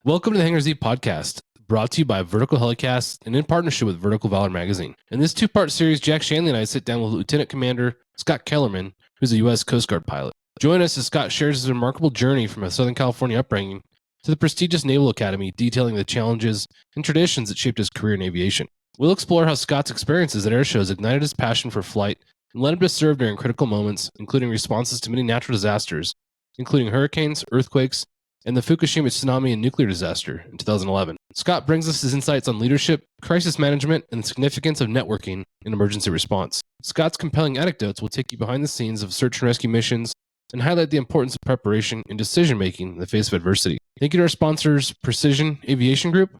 Welcome to the Hangar Z podcast, brought to you by Vertical Helicast and in partnership with Vertical Valor magazine. In this two-part series, Jack Schonely and I sit down with Lieutenant Commander Scott Kellerman, who's a U.S. Coast Guard pilot. Join us as Scott shares his remarkable journey from a Southern California upbringing to the prestigious Naval Academy, detailing the challenges and traditions that shaped his career in aviation. We'll explore how Scott's experiences at air shows ignited his passion for flight and led him to serve during critical moments, including responses to many natural disasters, including hurricanes, earthquakes, and the Fukushima tsunami and nuclear disaster in 2011. Scott brings us his insights on leadership, crisis management, and the significance of networking in emergency response. Scott's compelling anecdotes will take you behind the scenes of search and rescue missions and highlight the importance of preparation and decision-making in the face of adversity. Thank you to our sponsors, Precision Aviation Group,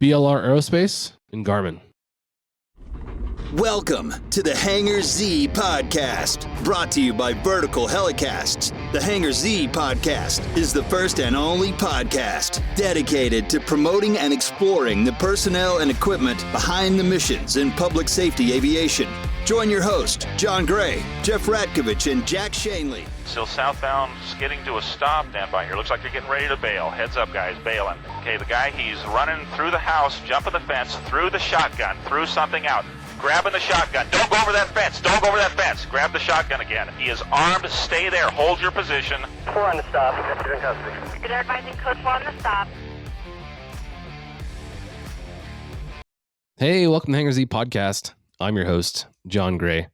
BLR Aerospace, and Garmin. Welcome to the Hangar Z podcast, brought to you by Vertical Helicasts. The Hangar Z podcast is the first and only podcast dedicated to promoting and exploring the personnel and equipment behind the missions in public safety aviation. Join your host, John Gray, Jeff Ratkovich, and Jack Schonely. Still southbound, skidding to a stop. Stand by here. Looks like you're getting ready to bail. Heads up, guys, bailing. Okay, the guy, he's running through the house, jumping the fence, through the shotgun, through something out. Grabbing the shotgun. Don't go over that fence. Don't go over that fence. Grab the shotgun again. He is armed. Stay there. Hold your position. 4 on the stop. You're in custody. Good advising code 4 on the stop. Hey, welcome to Hangar Z podcast. I'm your host, John Gray.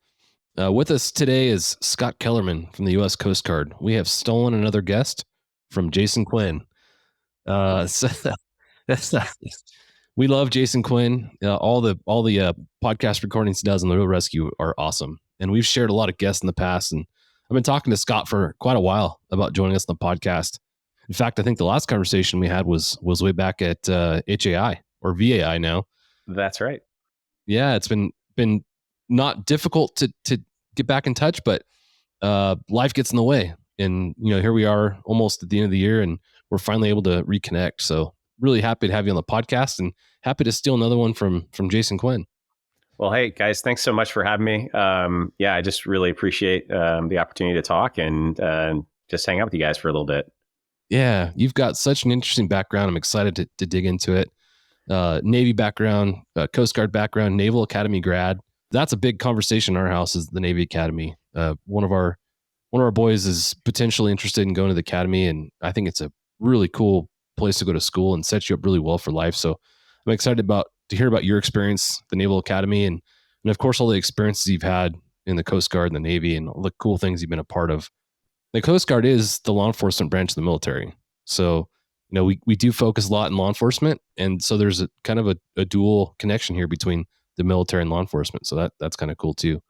With us today is Scott Kellerman from the U.S. Coast Guard. We have stolen another guest from Jason Quinn. We love Jason Quinn. All the podcast recordings he does on the Real Rescue are awesome. And we've shared a lot of guests in the past. And I've been talking to Scott for quite a while about joining us on the podcast. In fact, I think the last conversation we had was way back at HAI or VAI now. That's right. Yeah, it's been not difficult to get back in touch, but life gets in the way. And here we are almost at the end of the year, and we're finally able to reconnect. So really happy to have you on the podcast and happy to steal another one from Jason Quinn. Well, hey guys, thanks so much for having me. I just really appreciate the opportunity to talk and just hang out with you guys for a little bit. Yeah, you've got such an interesting background. I'm excited to dig into it. Navy background, Coast Guard background, Naval Academy grad. That's a big conversation in our house is the Navy Academy. One of our boys is potentially interested in going to the Academy, and I think it's a really cool place to go to school and sets you up really well for life. So I'm excited to hear about your experience, the Naval Academy, and of course all the experiences you've had in the Coast Guard and the Navy and all the cool things you've been a part of. The Coast Guard is the law enforcement branch of the military. So, we do focus a lot in law enforcement. And so there's a kind of a dual connection here between the military and law enforcement. So that's kind of cool too.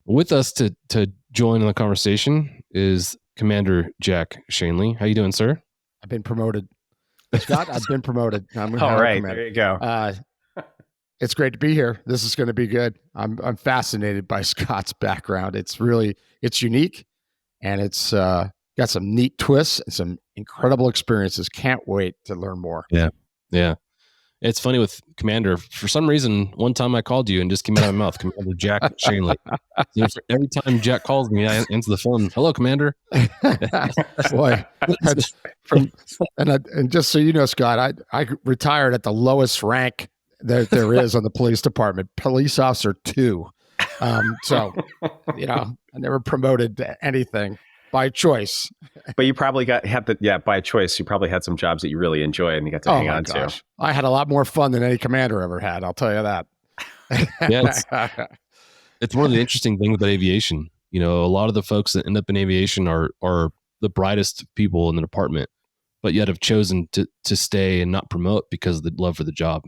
With us to join in the conversation is Commander Jack Schonely. How you doing, sir? I've been promoted. Scott, I've been promoted. I'm All right, commander. there you go. It's great to be here. This is going to be good. I'm fascinated by Scott's background. It's unique, and it's got some neat twists and some incredible experiences. Can't wait to learn more. Yeah. It's funny with Commander. For some reason, one time I called you and just came out of my mouth, Commander Jack Schonely. Every time Jack calls me, I answer the phone. Hello, Commander. Boy, and just so you know, Scott, I retired at the lowest rank that there is on the police department, police officer 2. So, I never promoted to anything by choice. But you probably by choice, you probably had some jobs that you really enjoy and you got to hang on to. I had a lot more fun than any commander ever had. I'll tell you that. Yeah, it's one of the interesting things about aviation. A lot of the folks that end up in aviation are the brightest people in the department, but yet have chosen to stay and not promote because of the love for the job.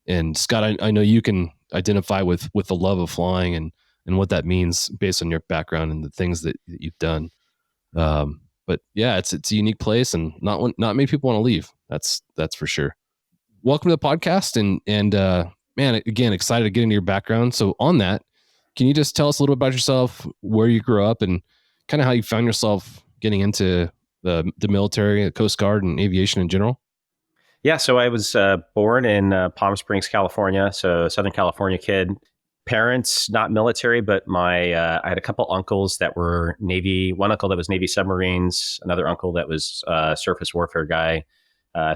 And Scott, I know you can identify with the love of flying and what that means based on your background and the things that you've done. But yeah, it's a unique place, and not many people want to leave. That's for sure. Welcome to the podcast, and man, again, excited to get into your background. So on that, can you just tell us a little bit about yourself, where you grew up, and kind of how you found yourself getting into the military, the Coast Guard, and aviation in general? Yeah, so I was born in Palm Springs, California, so Southern California kid. parents not military, but my I had a couple uncles that were Navy. One uncle that was Navy submarines. Another uncle that was surface warfare guy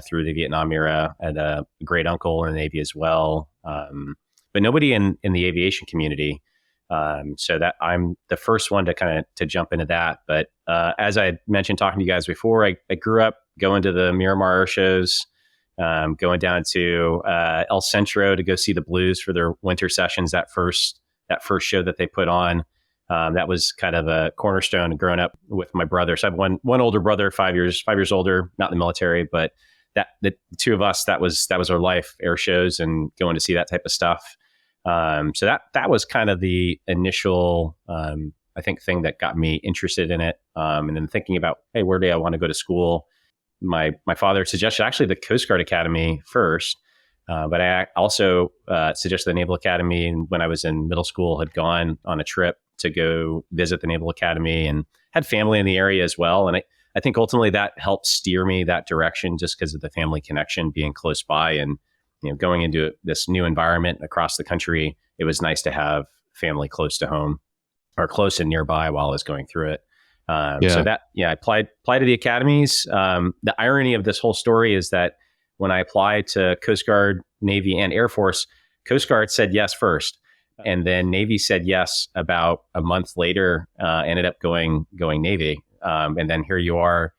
through the Vietnam era, and a great uncle in the Navy as well. But nobody in the aviation community. So that I'm the first one to jump into that. But as I mentioned talking to you guys before, I grew up going to the Miramar air shows, going down to El Centro to go see the Blues for their winter sessions. That first show that they put on, that was kind of a cornerstone. Growing up with my brother, so I have one older brother, 5 years older, not in the military, but the two of us, that was our life, air shows and going to see that type of stuff. So that was kind of the initial, I think, thing that got me interested in it. And then thinking about, hey, where do I want to go to school? My father suggested actually the Coast Guard Academy first, but I also suggested the Naval Academy. And when I was in middle school, had gone on a trip to go visit the Naval Academy and had family in the area as well. And I think ultimately that helped steer me that direction, just because of the family connection being close by, and going into this new environment across the country. It was nice to have family close to home or close and nearby while I was going through it. So I applied to the academies. The irony of this whole story is that when I applied to Coast Guard, Navy, and Air Force, Coast Guard said yes first, and then Navy said yes about a month later. Ended up going Navy, and then here you are,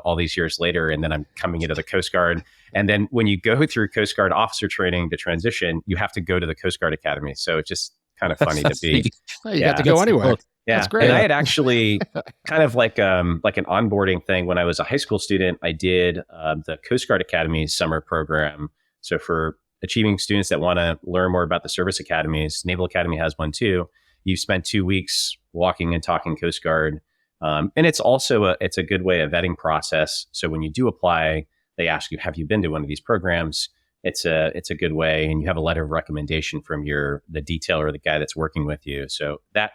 all these years later, and then I'm coming into the Coast Guard. And then when you go through Coast Guard officer training to transition, you have to go to the Coast Guard Academy. So it's just kind of funny to be. You got to go anywhere. Yeah, that's great. And I had actually kind of like an onboarding thing when I was a high school student. I did the Coast Guard Academy summer program. So for achieving students that want to learn more about the service academies, Naval Academy has one too. You spend 2 weeks walking and talking Coast Guard. And it's also it's a good way of vetting process. So when you do apply, they ask you, have you been to one of these programs? It's a good way, and you have a letter of recommendation from the detailer or the guy that's working with you. So that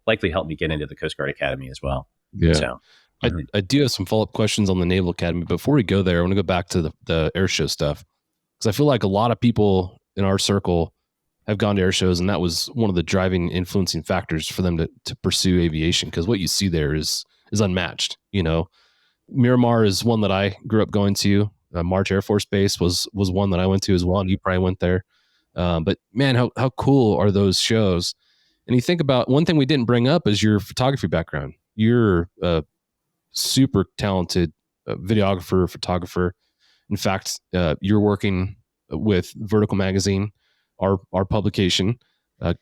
likely helped me get into the Coast Guard Academy as well. Yeah. So I do have some follow-up questions on the Naval Academy. Before we go there, I want to go back to the air show stuff, because I feel like a lot of people in our circle have gone to air shows, and that was one of the driving, influencing factors for them to pursue aviation, because what you see there is unmatched. Miramar is one that I grew up going to. March Air Force Base was one that I went to as well, and you probably went there. But man, how cool are those shows? And you think about one thing we didn't bring up is your photography background. You're a super talented videographer, photographer. In fact, you're working with Vertical Magazine, our publication.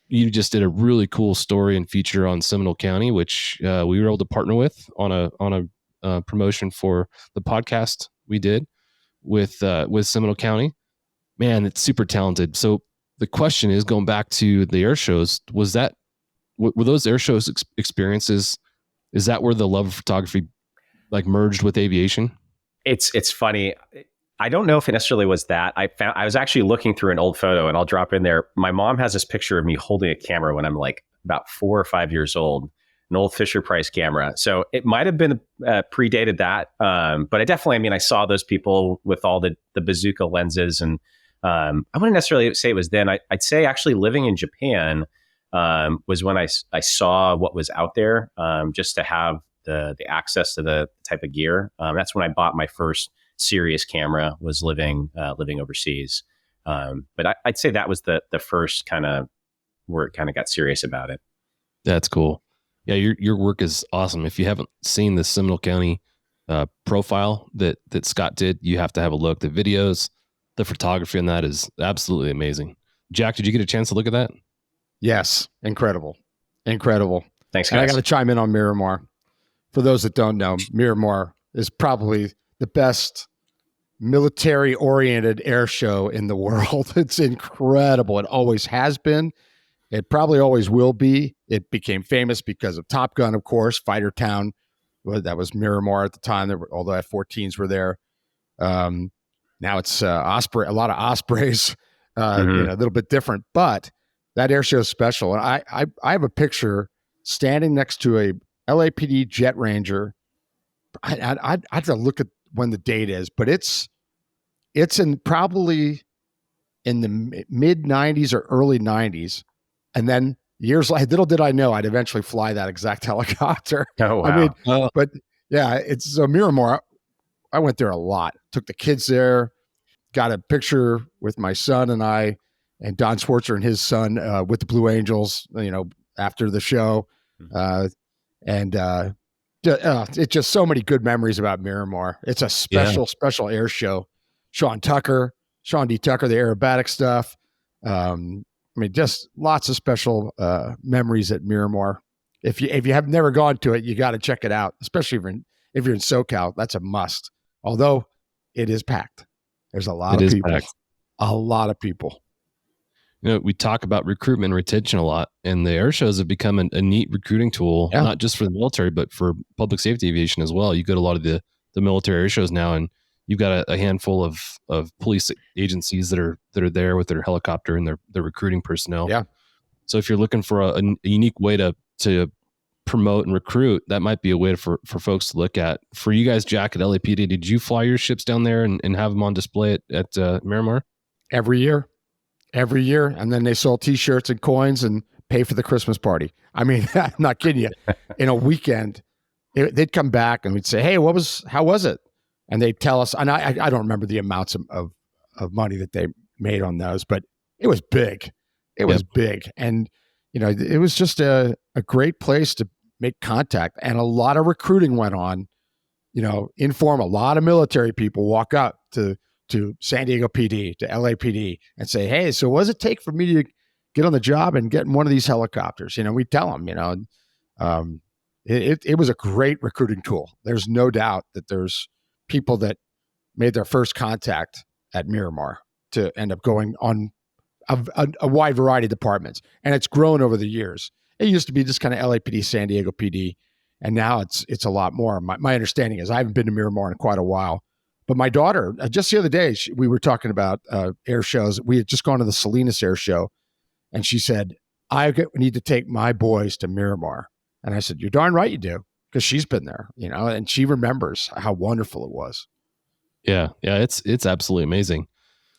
You just did a really cool story and feature on Seminole County, which we were able to partner with on a promotion for the podcast we did with Seminole County. Man, it's super talented. So the question is, going back to the air shows, were those air shows experiences? Is that where the love of photography like merged with aviation? It's funny. I don't know if it necessarily was that. I was actually looking through an old photo, and I'll drop in there. My mom has this picture of me holding a camera when I'm like about 4 or 5 years old, an old Fisher Price camera. So it might have been predated that. But I saw those people with all the bazooka lenses, and I wouldn't necessarily say it was then. I'd say actually living in Japan was when I saw what was out there, just to have the access to the type of gear. That's when I bought my first serious camera, was living overseas. But I'd say that was the first kind of where it kind of got serious about it. That's cool. Yeah, your work is awesome. If you haven't seen the Seminole County profile that Scott did, you have to have a look. The videos, the photography on that is absolutely amazing. Jack, did you get a chance to look at that? Yes. Incredible. Thanks, guys. And I got to chime in on Miramar. For those that don't know, Miramar is probably the best military-oriented air show in the world. It's incredible. It always has been. It probably always will be. It became famous because of Top Gun, of course, Fighter Town. That was Miramar at the time. All the F-14s were there. Now it's Osprey, a lot of Ospreys, a little bit different. But that air show is special. And I have a picture standing next to a LAPD Jet Ranger. I'd have to look at when the date is, but it's in probably in the mid 90s or early 90s. And then years later, little did I know I'd eventually fly that exact helicopter. Oh, wow. I mean, but yeah, it's so Miramar. I went there a lot, took the kids there, got a picture with my son and I, and Don Schwartzer and his son with the Blue Angels, after the show. It's just so many good memories about Miramar. It's a special air show. Sean D. Tucker, the aerobatic stuff. Just lots of special memories at Miramar. If you have never gone to it, you got to check it out, especially if you're in SoCal. That's a must. Although it is packed. There's a lot of people. Packed. A lot of people. We talk about recruitment and retention a lot, and the air shows have become a neat recruiting tool, not just for the military, but for public safety aviation as well. You go to a lot of the military air shows now, and you've got a handful of police agencies that are there with their helicopter and their recruiting personnel. Yeah. So if you're looking for a unique way to promote and recruit, that might be a way for folks to look at. For you guys, Jack, at LAPD, did you fly your ships down there and have them on display at Miramar? Every year. And then they sold T-shirts and coins and pay for the Christmas party. I mean, I'm not kidding you. In a weekend, they'd come back and we'd say, hey, how was it? And they'd tell us, and I don't remember the amounts of money that they made on those, but it was big. It was big. And, it was just a great place to make contact. And a lot of recruiting went on, informal. A lot of military people walk up to San Diego PD, to LAPD, and say, hey, so what does it take for me to get on the job and get in one of these helicopters? We tell them, it was a great recruiting tool. There's no doubt that there's people that made their first contact at Miramar to end up going on a wide variety of departments. And it's grown over the years. It used to be just kind of LAPD, San Diego PD, and now it's a lot more. My understanding is I haven't been to Miramar in quite a while, but my daughter, just the other day, we were talking about air shows. We had just gone to the Salinas Air Show, and she said, I need to take my boys to Miramar. And I said, you're darn right you do, because she's been there, and she remembers how wonderful it was. Yeah, it's absolutely amazing.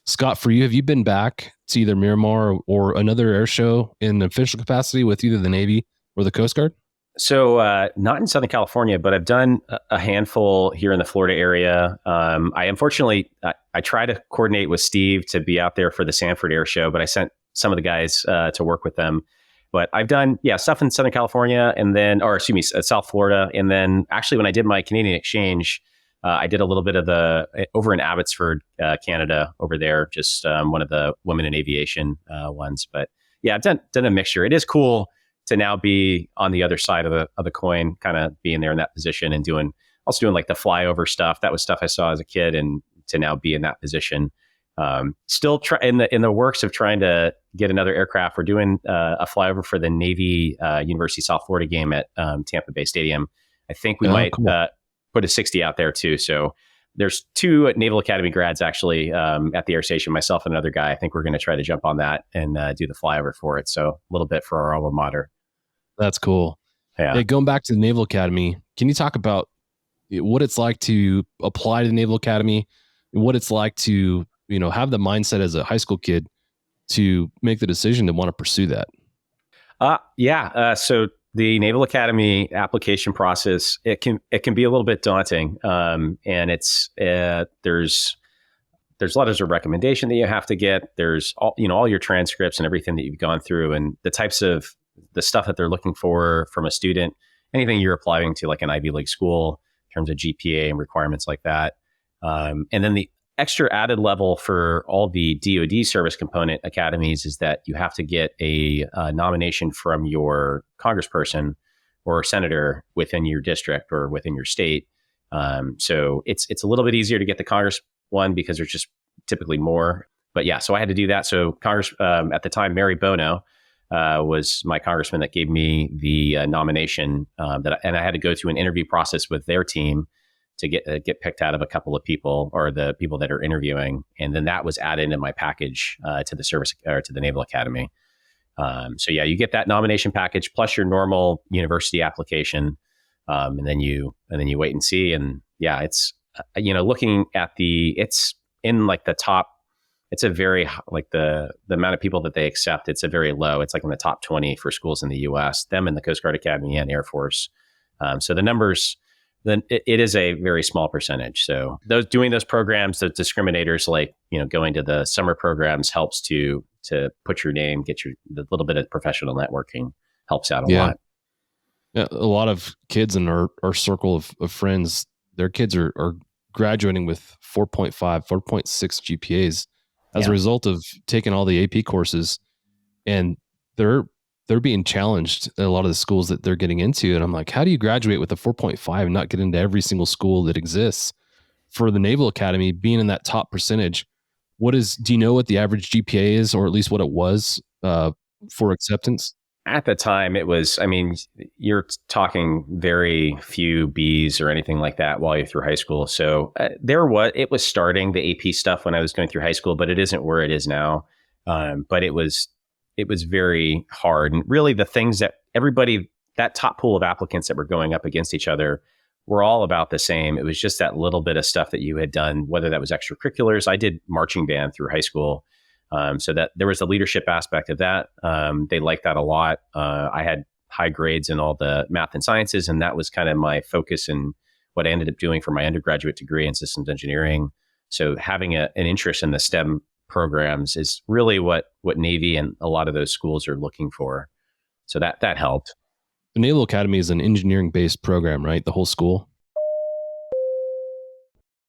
Scott, for you, have you been back to either Miramar or another air show in official capacity with either the Navy or the Coast Guard? So not in Southern California, but I've done a handful here in the Florida area. I unfortunately, I try to coordinate with Steve to be out there for the Sanford Air Show, but I sent some of the guys to work with them. But I've done, stuff in Southern California South Florida. And then actually when I did my Canadian exchange, I did a little bit of over in Abbotsford, Canada over there, just one of the women in aviation ones. But yeah, I've done a mixture. It is cool to now be on the other side of the coin, kind of being there in that position and doing like the flyover stuff. That was stuff I saw as a kid, and to now be in that position. Still in the works of trying to get another aircraft. We're doing a flyover for the Navy University South Florida game at Tampa Bay Stadium. I think we might put a 60 out there too. So there's 2 Naval Academy grads actually at the air station, myself and another guy. I think we're going to try to jump on that and do the flyover for it. So a little bit for our alma mater. That's cool. Yeah. Hey, going back to the Naval Academy, can you talk about what it's like to apply to the Naval Academy, and what it's like to, have the mindset as a high school kid to make the decision to want to pursue that? So the Naval Academy application process, it can be a little bit daunting. And it's, there's letters of recommendation that you have to get. There's all your transcripts and everything that you've gone through, and the types of the stuff that they're looking for from a student, anything you're applying to like an Ivy League school in terms of GPA and requirements like that. And then the extra added level for all the DoD service component academies is that you have to get a nomination from your congressperson or senator within your district or within your state. So it's a little bit easier to get the Congress one because there's just typically more. But yeah, so I had to do that. So Congress at the time, Mary Bono was my congressman that gave me the nomination, and I had to go through an interview process with their team to get picked out of a couple of people, or the people that are interviewing, and then that was added into my package to the service or to the Naval Academy. So yeah, you get that nomination package plus your normal university application, and then you wait and see. And yeah, it's looking at it's in like the top. it's a very like the amount of people that they accept. It's a very low. It's like in the top 20 for schools in the U.S. Them and the Coast Guard Academy and Air Force. So the numbers, then it is a very small percentage. So doing those programs, the discriminators like going to the summer programs helps to put your name, get the little bit of professional networking helps out a lot. Yeah, a lot of kids in our circle of friends, their kids are graduating with 4.5, 4.6 GPAs as a result of taking all the AP courses, and they're being challenged at a lot of the schools that they're getting into. And I'm like, how do you graduate with a 4.5 and not get into every single school that exists? For the Naval Academy, being in that top percentage, do you know what the average GPA is, or at least what it was for acceptance? At the time, it was, you're talking very few Bs or anything like that while you're through high school. So it was starting the AP stuff when I was going through high school, but it isn't where it is now. But it was very hard. And really the things that that top pool of applicants that were going up against each other were all about the same. It was just that little bit of stuff that you had done, whether that was extracurriculars. I did marching band through high school. So that there was a leadership aspect of that. They liked that a lot. I had high grades in all the math and sciences, and that was kind of my focus in what I ended up doing for my undergraduate degree in systems engineering. So having an interest in the STEM programs is really what Navy and a lot of those schools are looking for. So that helped. The Naval Academy is an engineering-based program, right? The whole school?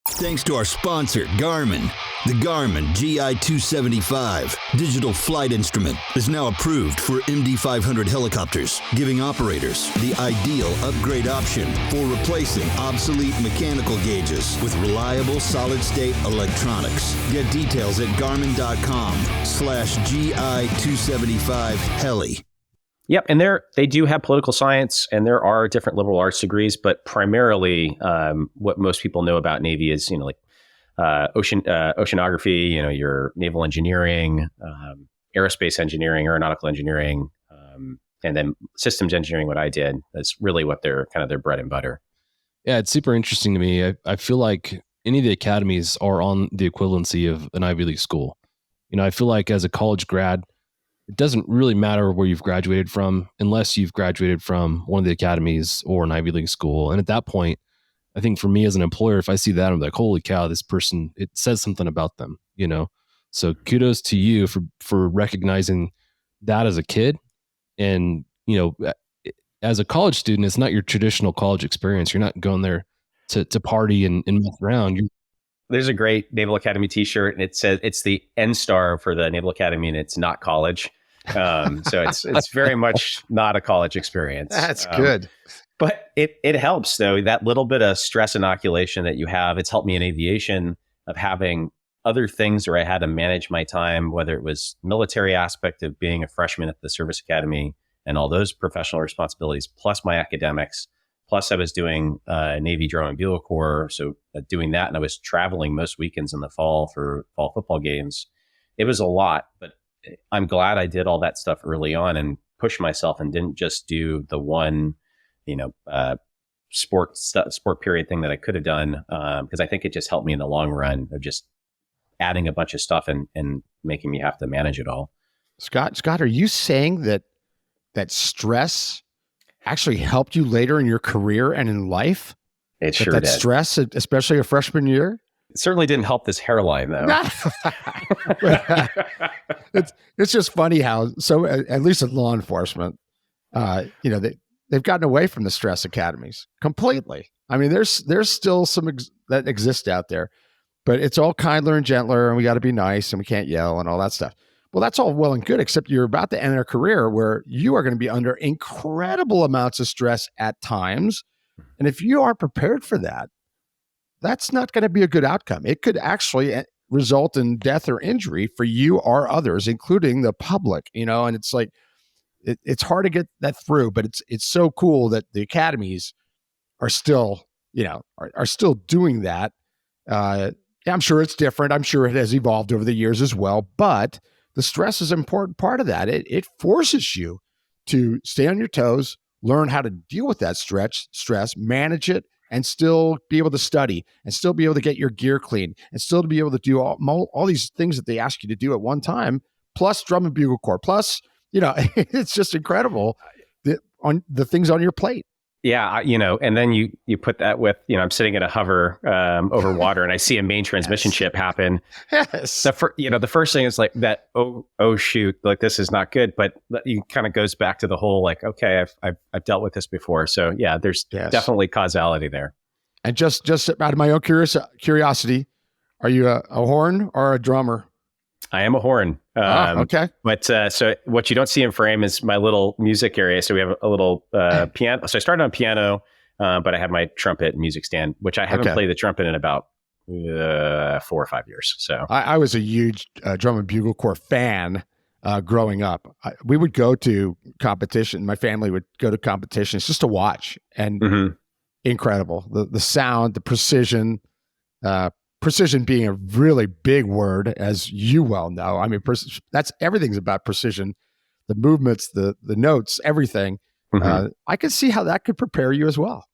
Thanks to our sponsor, Garmin. The Garmin GI-275 digital flight instrument is now approved for MD-500 helicopters, giving operators the ideal upgrade option for replacing obsolete mechanical gauges with reliable solid-state electronics. Get details at garmin.com/GI-275heli. Yep, and they do have political science, and there are different liberal arts degrees, but primarily what most people know about Navy is oceanography, your naval engineering, aerospace engineering, aeronautical engineering, and then systems engineering. What I did, that's really what their bread and butter. Yeah, it's super interesting to me. I feel like any of the academies are on the equivalency of an Ivy League school. I feel like as a college grad, it doesn't really matter where you've graduated from unless you've graduated from one of the academies or an Ivy League school. And at that point, I think for me as an employer, if I see that, I'm like, holy cow, this person, it says something about them, So kudos to you for recognizing that as a kid. And, as a college student, it's not your traditional college experience. You're not going there to party and mess around. There's a great Naval Academy t-shirt, and it says it's the N star for the Naval Academy, and it's not college. So it's very much not a college experience. That's good. But it helps, though. That little bit of stress inoculation that you have, it's helped me in aviation of having other things where I had to manage my time, whether it was military aspect of being a freshman at the Service Academy and all those professional responsibilities, plus my academics. Plus, I was doing Navy Drum and Bugle Corps, so doing that, and I was traveling most weekends in the fall for fall football games. It was a lot, but I'm glad I did all that stuff early on and pushed myself and didn't just do the one, sport period thing that I could have done, because I think it just helped me in the long run of just adding a bunch of stuff and making me have to manage it all. Scott, are you saying that stress actually helped you later in your career and in life? It sure did. That stress, especially a freshman year? It certainly didn't help this hairline, though. It's just funny how, so at least in law enforcement, they've gotten away from the stress academies completely. I mean, there's still some that exist out there, but it's all kindler and gentler, and we got to be nice, and we can't yell and all that stuff. Well, that's all well and good, except you're about to enter a career where you are going to be under incredible amounts of stress at times. And if you aren't prepared for that, that's not going to be a good outcome. It could actually result in death or injury for you or others, including the public, and it's like, it's hard to get that through, but it's so cool that the academies are still, are still doing that. I'm sure it's different. I'm sure it has evolved over the years as well, but the stress is an important part of that. It forces you to stay on your toes, learn how to deal with that stress, manage it, and still be able to study and still be able to get your gear clean and still to be able to do all these things that they ask you to do at one time, plus drum and bugle corps, plus, it's just incredible on the things on your plate. Yeah, and then you put that with, I'm sitting at a hover over water and I see a main transmission ship happen. Yes. The first thing is like that, oh shoot, like this is not good. But it kind of goes back to the whole like, okay, I've dealt with this before. So yeah, there's definitely causality there. And just out of my own curiosity, are you a horn or a drummer? I am a horn. Okay. But so what you don't see in frame is my little music area. So we have a little piano. So I started on piano, but I have my trumpet and music stand, which I haven't played the trumpet in about 4 or 5 years. So I was a huge drum and bugle corps fan growing up. We would go to competition. My family would go to competitions just to watch, and incredible. The sound, the precision, precision being a really big word, as you well know. I mean, that's everything's about precision, the movements, the notes, everything. I could see how that could prepare you as well.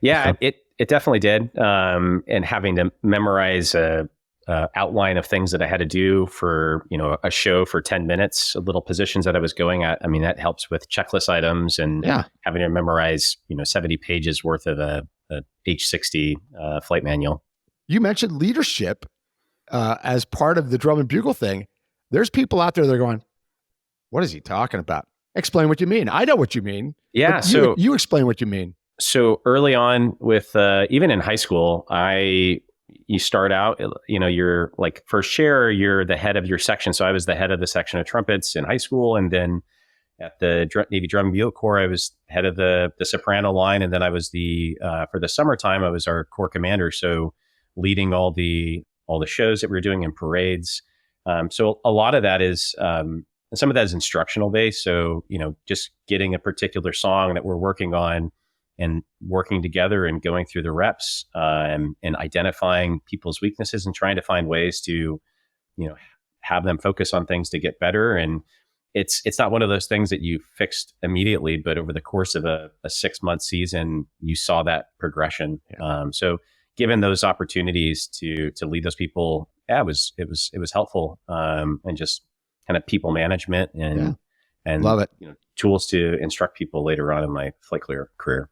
Yeah, it definitely did. And having to memorize a outline of things that I had to do for, a show for 10 minutes, little positions that I was going at. I mean, that helps with checklist items and having to memorize, 70 pages worth of a H60 flight manual. You mentioned leadership as part of the drum and bugle thing. There's people out there that are going, what is he talking about? Explain what you mean. I know what you mean. Yeah. So you explain what you mean. So early on with, even in high school, you start out, you're like first chair, you're the head of your section. So I was the head of the section of trumpets in high school. And then at the Navy Drum and Bugle Corps, I was head of the soprano line. And then I was for the summertime, I was our corps commander. So leading all the shows that we were doing in parades. So a lot of that is, some of that is instructional based. So, just getting a particular song that we're working on and working together and going through the reps, and identifying people's weaknesses and trying to find ways to, have them focus on things to get better. And it's not one of those things that you fixed immediately, but over the course of a 6-month season, you saw that progression. So given those opportunities to lead those people, it was helpful, and just kind of people management and love it. Tools to instruct people later on in my flight career.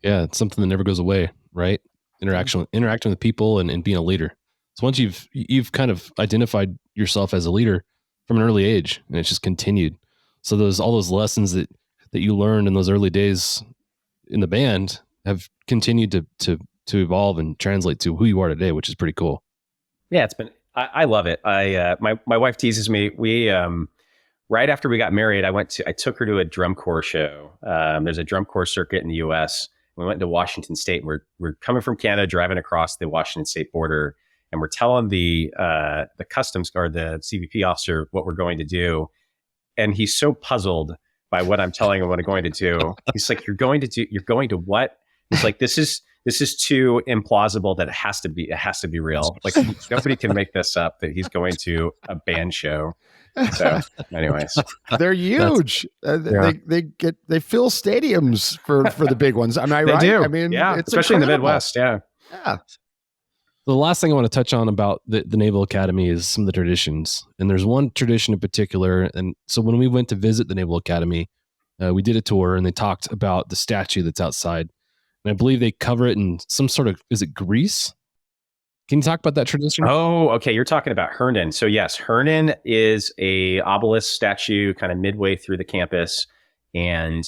Yeah, it's something that never goes away, right? Interacting with people and being a leader. So once you've kind of identified yourself as a leader from an early age, and it's just continued. So all those lessons that you learned in those early days in the band have continued to evolve and translate to who you are today, which is pretty cool. Yeah, I love it. My wife teases me. We right after we got married, I took her to a drum corps show. There's a drum corps circuit in the U.S. We went to Washington State. We're coming from Canada, driving across the Washington State border, and we're telling the customs guard, the CBP officer, what we're going to do, and he's so puzzled by what I'm telling him what I'm going to do. He's like, "You're going to what?" He's like, "This is too implausible that it has to be real. Like nobody can make this up that he's going to a band show." So anyways, they're huge. They fill stadiums for the big ones. Am I right? They do. I mean, yeah, it's especially incredible. in the Midwest. Yeah. The last thing I want to touch on about the Naval Academy is some of the traditions. And there's one tradition in particular. And so when we went to visit the Naval Academy, we did a tour and they talked about the statue that's outside. And I believe they cover it in some sort of, is it grease? Can you talk about that tradition? Oh, okay. You're talking about Herndon. So yes, Herndon is a obelisk statue kind of midway through the campus. And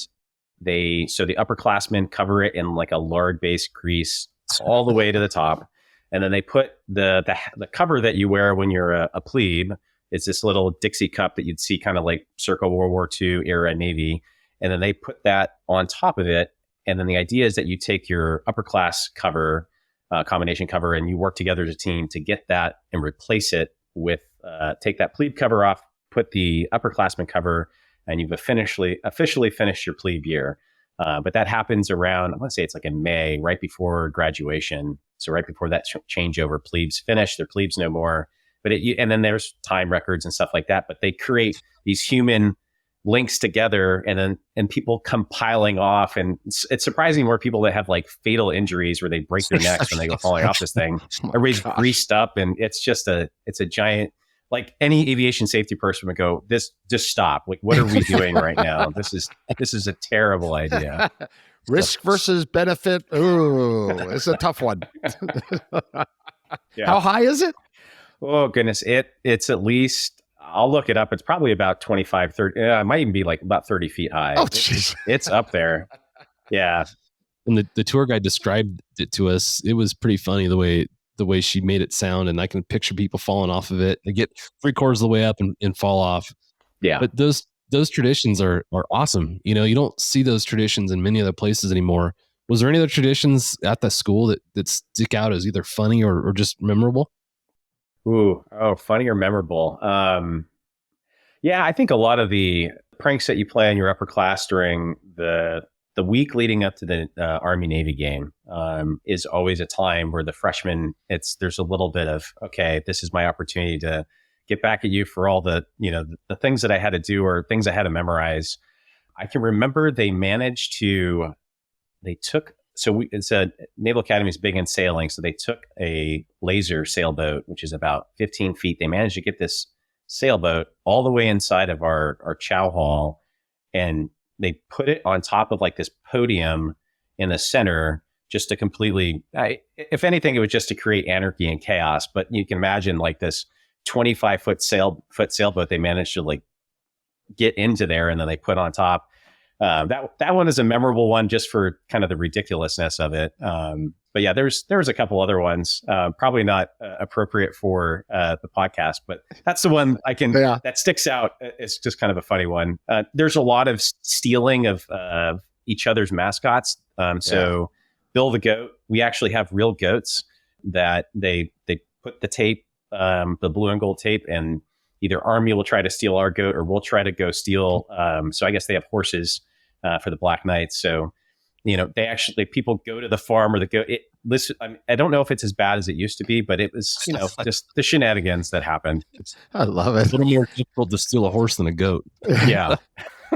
the upperclassmen cover it in like a lard-based grease all the way to the top. And then they put the cover that you wear when you're a plebe. It's this little Dixie cup that you'd see kind of like circa World War II era Navy. And then they put that on top of it. And then the idea is that you take your upper class cover, combination cover, and you work together as a team to get that and replace it with, take that plebe cover off, put the upperclassman cover, and you've officially finished your plebe year. But that happens around, I want to say it's like in May, right before graduation. So right before that changeover, plebes finish, they're plebes no more. And then there's time records and stuff like that. But they create these human links together, and people come piling off, and it's surprising more people that have like fatal injuries where they break their necks when they go falling off this thing. Everybody's greased up, and it's a giant. Like any aviation safety person would go, this just stop. Like, what are we doing right now? This is a terrible idea. Risk versus benefit. Ooh, it's a tough one. Yeah. How high is it? Oh goodness, it's at least, I'll look it up. It's probably about 25, 30. It might even be like about 30 feet high. Oh, jeez. It's up there. Yeah. When the tour guide described it to us, it was pretty funny the way she made it sound, and I can picture people falling off of it. They get 3/4 of the way up and fall off. Yeah. But those traditions are awesome. You know, you don't see those traditions in many other places anymore. Was there any other traditions at the school that stick out as either funny or just memorable? Ooh, funny or memorable. Yeah, I think a lot of the pranks that you play on your upper class during the week leading up to the Army Navy game is always a time where the freshmen, there's a little bit of, okay, this is my opportunity to get back at you for all the things that I had to do or things I had to memorize. I can remember it's a Naval Academy is big in sailing. So they took a laser sailboat, which is about 15 feet. They managed to get this sailboat all the way inside of our chow hall, and they put it on top of like this podium in the center just to completely, if anything, it was just to create anarchy and chaos. But you can imagine like this 25-foot sailboat they managed to like get into there, and then they put on top. That one is a memorable one just for kind of the ridiculousness of it. But yeah, there's a couple other ones, probably not appropriate for the podcast, but that's the one that sticks out. It's just kind of a funny one. There's a lot of stealing of each other's mascots. So Bill the goat, we actually have real goats that they put the tape, the blue and gold tape, and either Army will try to steal our goat or we'll try to go steal. So I guess they have horses for the Black Knights. So, people go to the farm or the goat. I don't know if it's as bad as it used to be, but it was, just the shenanigans that happened. I love it. A little more difficult to steal a horse than a goat. Yeah.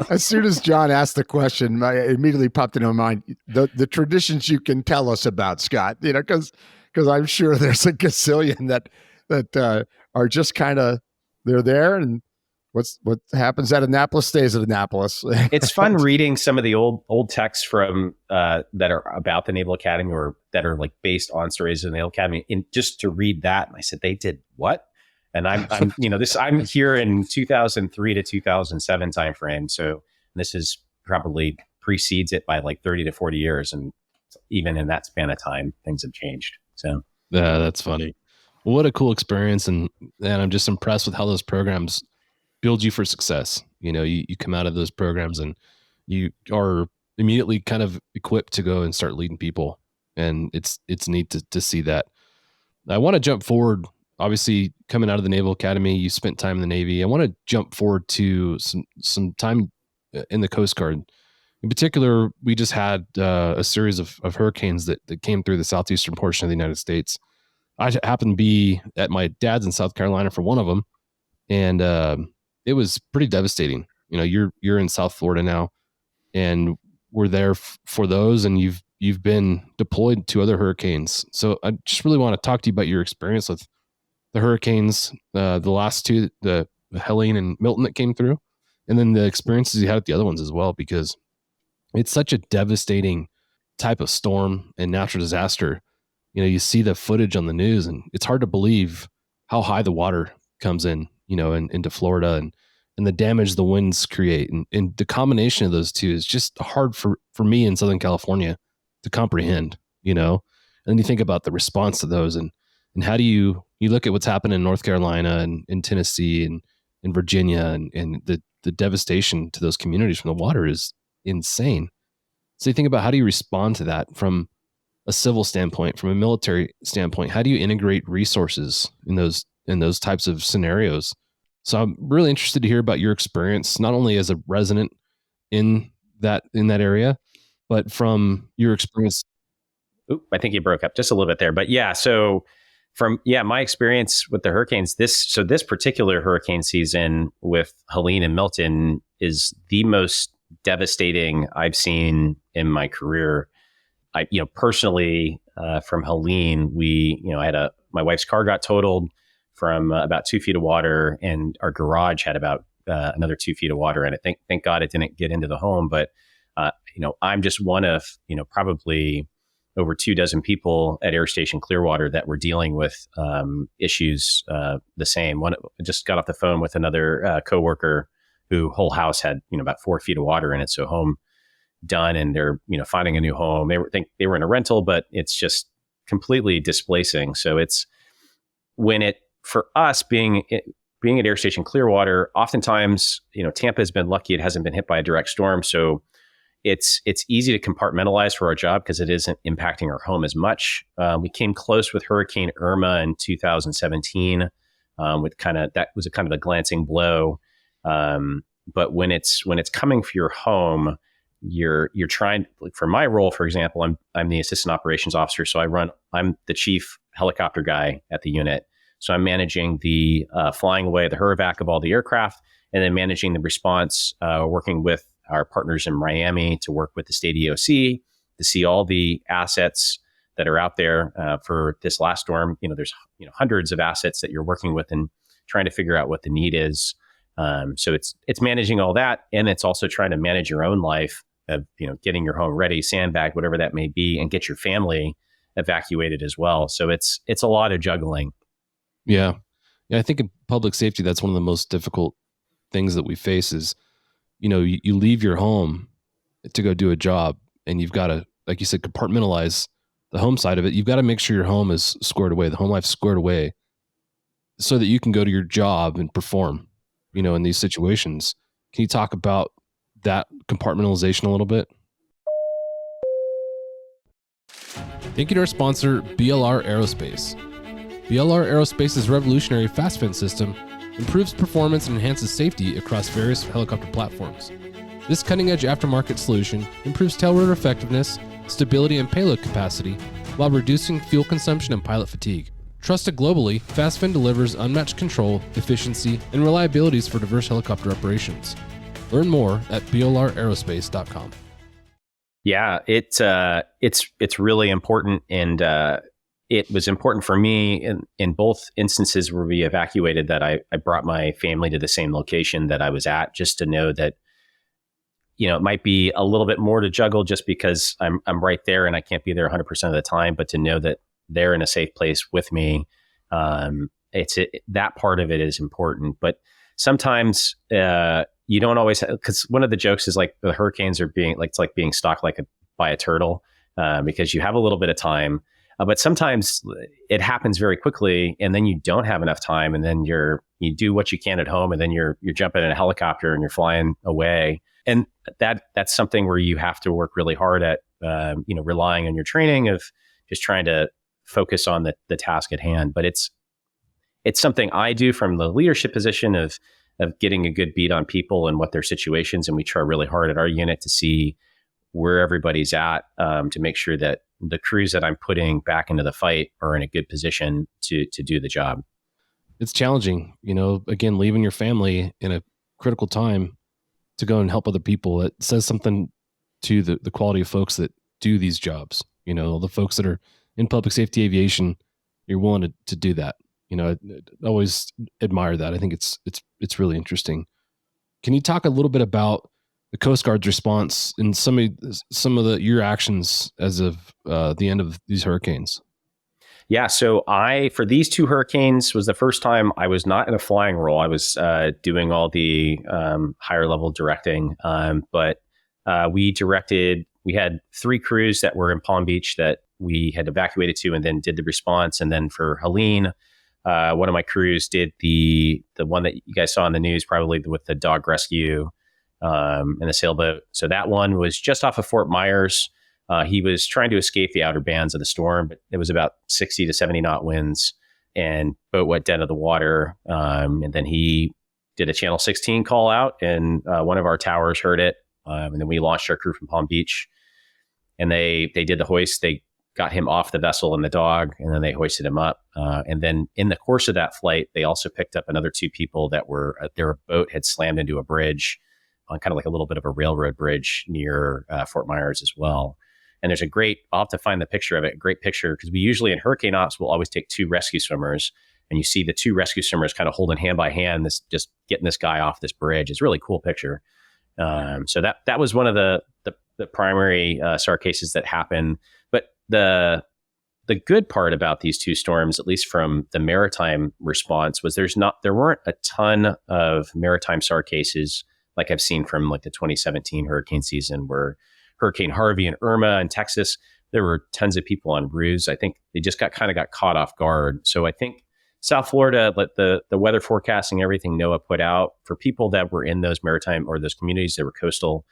As soon as John asked the question, I immediately popped into my mind the traditions you can tell us about, Scott. Because I'm sure there's a gazillion that are just kind of, they're there, and what happens at Annapolis stays at Annapolis. It's fun reading some of the old texts from that are about the Naval Academy or that are like based on stories of the Naval Academy, and just to read that. And I said, they did what? And I'm here in 2003 to 2007 timeframe. So this is probably precedes it by like 30 to 40 years. And even in that span of time, things have changed. So yeah, that's funny. Well, what a cool experience. And I'm just impressed with how those programs build you for success. You come out of those programs and you are immediately kind of equipped to go and start leading people. And it's neat to see that. I want to jump forward. Obviously, coming out of the Naval Academy, you spent time in the Navy. I want to jump forward to some time in the Coast Guard. In particular, we just had a series of hurricanes that came through the southeastern portion of the United States. I happened to be at my dad's in South Carolina for one of them, and it was pretty devastating. You're in South Florida now, and we're there for those, and you've been deployed to other hurricanes. So I just really want to talk to you about your experience with the hurricanes, the last two, the Helene and Milton that came through, and then the experiences you had at the other ones as well, because it's such a devastating type of storm and natural disaster. You see the footage on the news, and it's hard to believe how high the water comes in, into Florida and the damage the winds create. And the combination of those two is just hard for me in Southern California to comprehend, And then you think about the response to those and how do you look at what's happened in North Carolina and in Tennessee and in Virginia and the devastation to those communities from the water is insane. So you think about how do you respond to that from a civil standpoint, from a military standpoint? How do you integrate resources in those types of scenarios? So I'm really interested to hear about your experience, not only as a resident in that area, but from your experience. Oop, I think you broke up just a little bit there, but yeah. So my experience with the hurricanes, this particular hurricane season with Helene and Milton, is the most devastating I've seen in my career. I, personally, from Helene, my wife's car got totaled from about 2 feet of water, and our garage had about another 2 feet of water. And thank God it didn't get into the home. But, I'm just one of, probably over 24 people at Air Station Clearwater that were dealing with issues the same. One just got off the phone with another coworker who whole house had, about 4 feet of water in it. So home done, and they're, finding a new home. They were in a rental, but it's just completely displacing. So it's for us being at Air Station Clearwater, oftentimes, Tampa has been lucky it hasn't been hit by a direct storm. So it's easy to compartmentalize for our job because it isn't impacting our home as much. We came close with Hurricane Irma in 2017, that was a kind of a glancing blow. But when it's coming for your home, you're trying, like for my role, for example, I'm the assistant operations officer. So I'm the chief helicopter guy at the unit. So I'm managing the flying away, the HURVAC of all the aircraft, and then managing the response, working with our partners in Miami to work with the state EOC to see all the assets that are out there for this last storm. There's hundreds of assets that you're working with and trying to figure out what the need is. So it's managing all that, and it's also trying to manage your own life of getting your home ready, sandbag, whatever that may be, and get your family evacuated as well. So it's a lot of juggling. Yeah. I think in public safety, that's one of the most difficult things that we face is, you leave your home to go do a job, and you've got to, like you said, compartmentalize the home side of it. You've got to make sure your home is squared away, the home life's squared away, so that you can go to your job and perform, in these situations. Can you talk about that compartmentalization a little bit? Thank you to our sponsor, BLR Aerospace. BLR Aerospace's revolutionary fast fin system improves performance and enhances safety across various helicopter platforms. This cutting-edge aftermarket solution improves tail rotor effectiveness, stability, and payload capacity while reducing fuel consumption and pilot fatigue. Trusted globally, FastFin delivers unmatched control, efficiency, and reliabilities for diverse helicopter operations. Learn more at blraerospace.com. Yeah, it's really important, and it was important for me in both instances where we evacuated that I brought my family to the same location that I was at, just to know that, it might be a little bit more to juggle just because I'm right there and I can't be there 100% of the time, but to know that they're in a safe place with me, that part of it is important. But sometimes you don't always, because one of the jokes is like the hurricanes are it's like being stalked by a turtle because you have a little bit of time. But sometimes it happens very quickly, and then you don't have enough time, and then you do what you can at home, and then you're jumping in a helicopter and you're flying away, and that's something where you have to work really hard at, relying on your training of just trying to focus on the task at hand. But it's something I do from the leadership position of getting a good beat on people and what their situations, and we try really hard at our unit to see where everybody's at, to make sure that the crews that I'm putting back into the fight are in a good position to do the job. It's challenging, again, leaving your family in a critical time to go and help other people. It says something to the quality of folks that do these jobs. The folks that are in public safety aviation, you're willing to do that. I always admire that. I think it's really interesting. Can you talk a little bit about the Coast Guard's response and some of your actions as of the end of these hurricanes? Yeah, so for these two hurricanes was the first time I was not in a flying role. I was doing all the higher level directing, but we had 3 crews that were in Palm Beach that we had evacuated to and then did the response. And then for Helene, one of my crews did the one that you guys saw in the news, probably with the dog rescue and the sailboat. So that one was just off of Fort Myers. He was trying to escape the outer bands of the storm, but it was about 60 to 70 knot winds, and boat went dead of the water. And then he did a Channel 16 call out, and one of our towers heard it. And then we launched our crew from Palm Beach, and they did the hoist. They got him off the vessel and the dog, and then they hoisted him up. And then in the course of that flight, they also picked up another 2 people that their boat had slammed into a bridge. on kind of like a little bit of a railroad bridge near Fort Myers as well. And there's I'll have to find the picture of it, a great picture, because we usually in hurricane ops, we'll always take 2 rescue swimmers, and you see the 2 rescue swimmers kind of holding hand by hand, just getting this guy off this bridge. It's a really cool picture. So that was one of the primary SAR cases that happened. But the good part about these 2 storms, at least from the maritime response, was there weren't a ton of maritime SAR cases like I've seen from like the 2017 hurricane season, where Hurricane Harvey and Irma in Texas, there were tons of people on ruse. I think they just got caught off guard. So I think South Florida, let the weather forecasting, everything NOAA put out for people that were in those maritime or those communities that were coastal,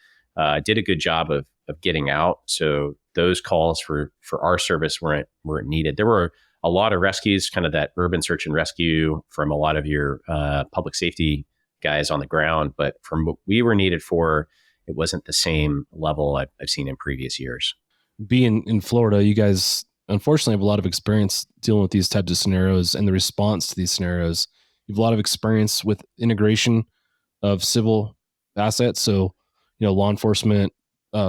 did a good job of getting out. So those calls for our service weren't needed. There were a lot of rescues, kind of that urban search and rescue from a lot of your public safety guys on the ground, but from what we were needed for, it wasn't the same level I've seen in previous years. Being in Florida, you guys unfortunately have a lot of experience dealing with these types of scenarios and the response to these scenarios. You have a lot of experience with integration of civil assets. So, law enforcement,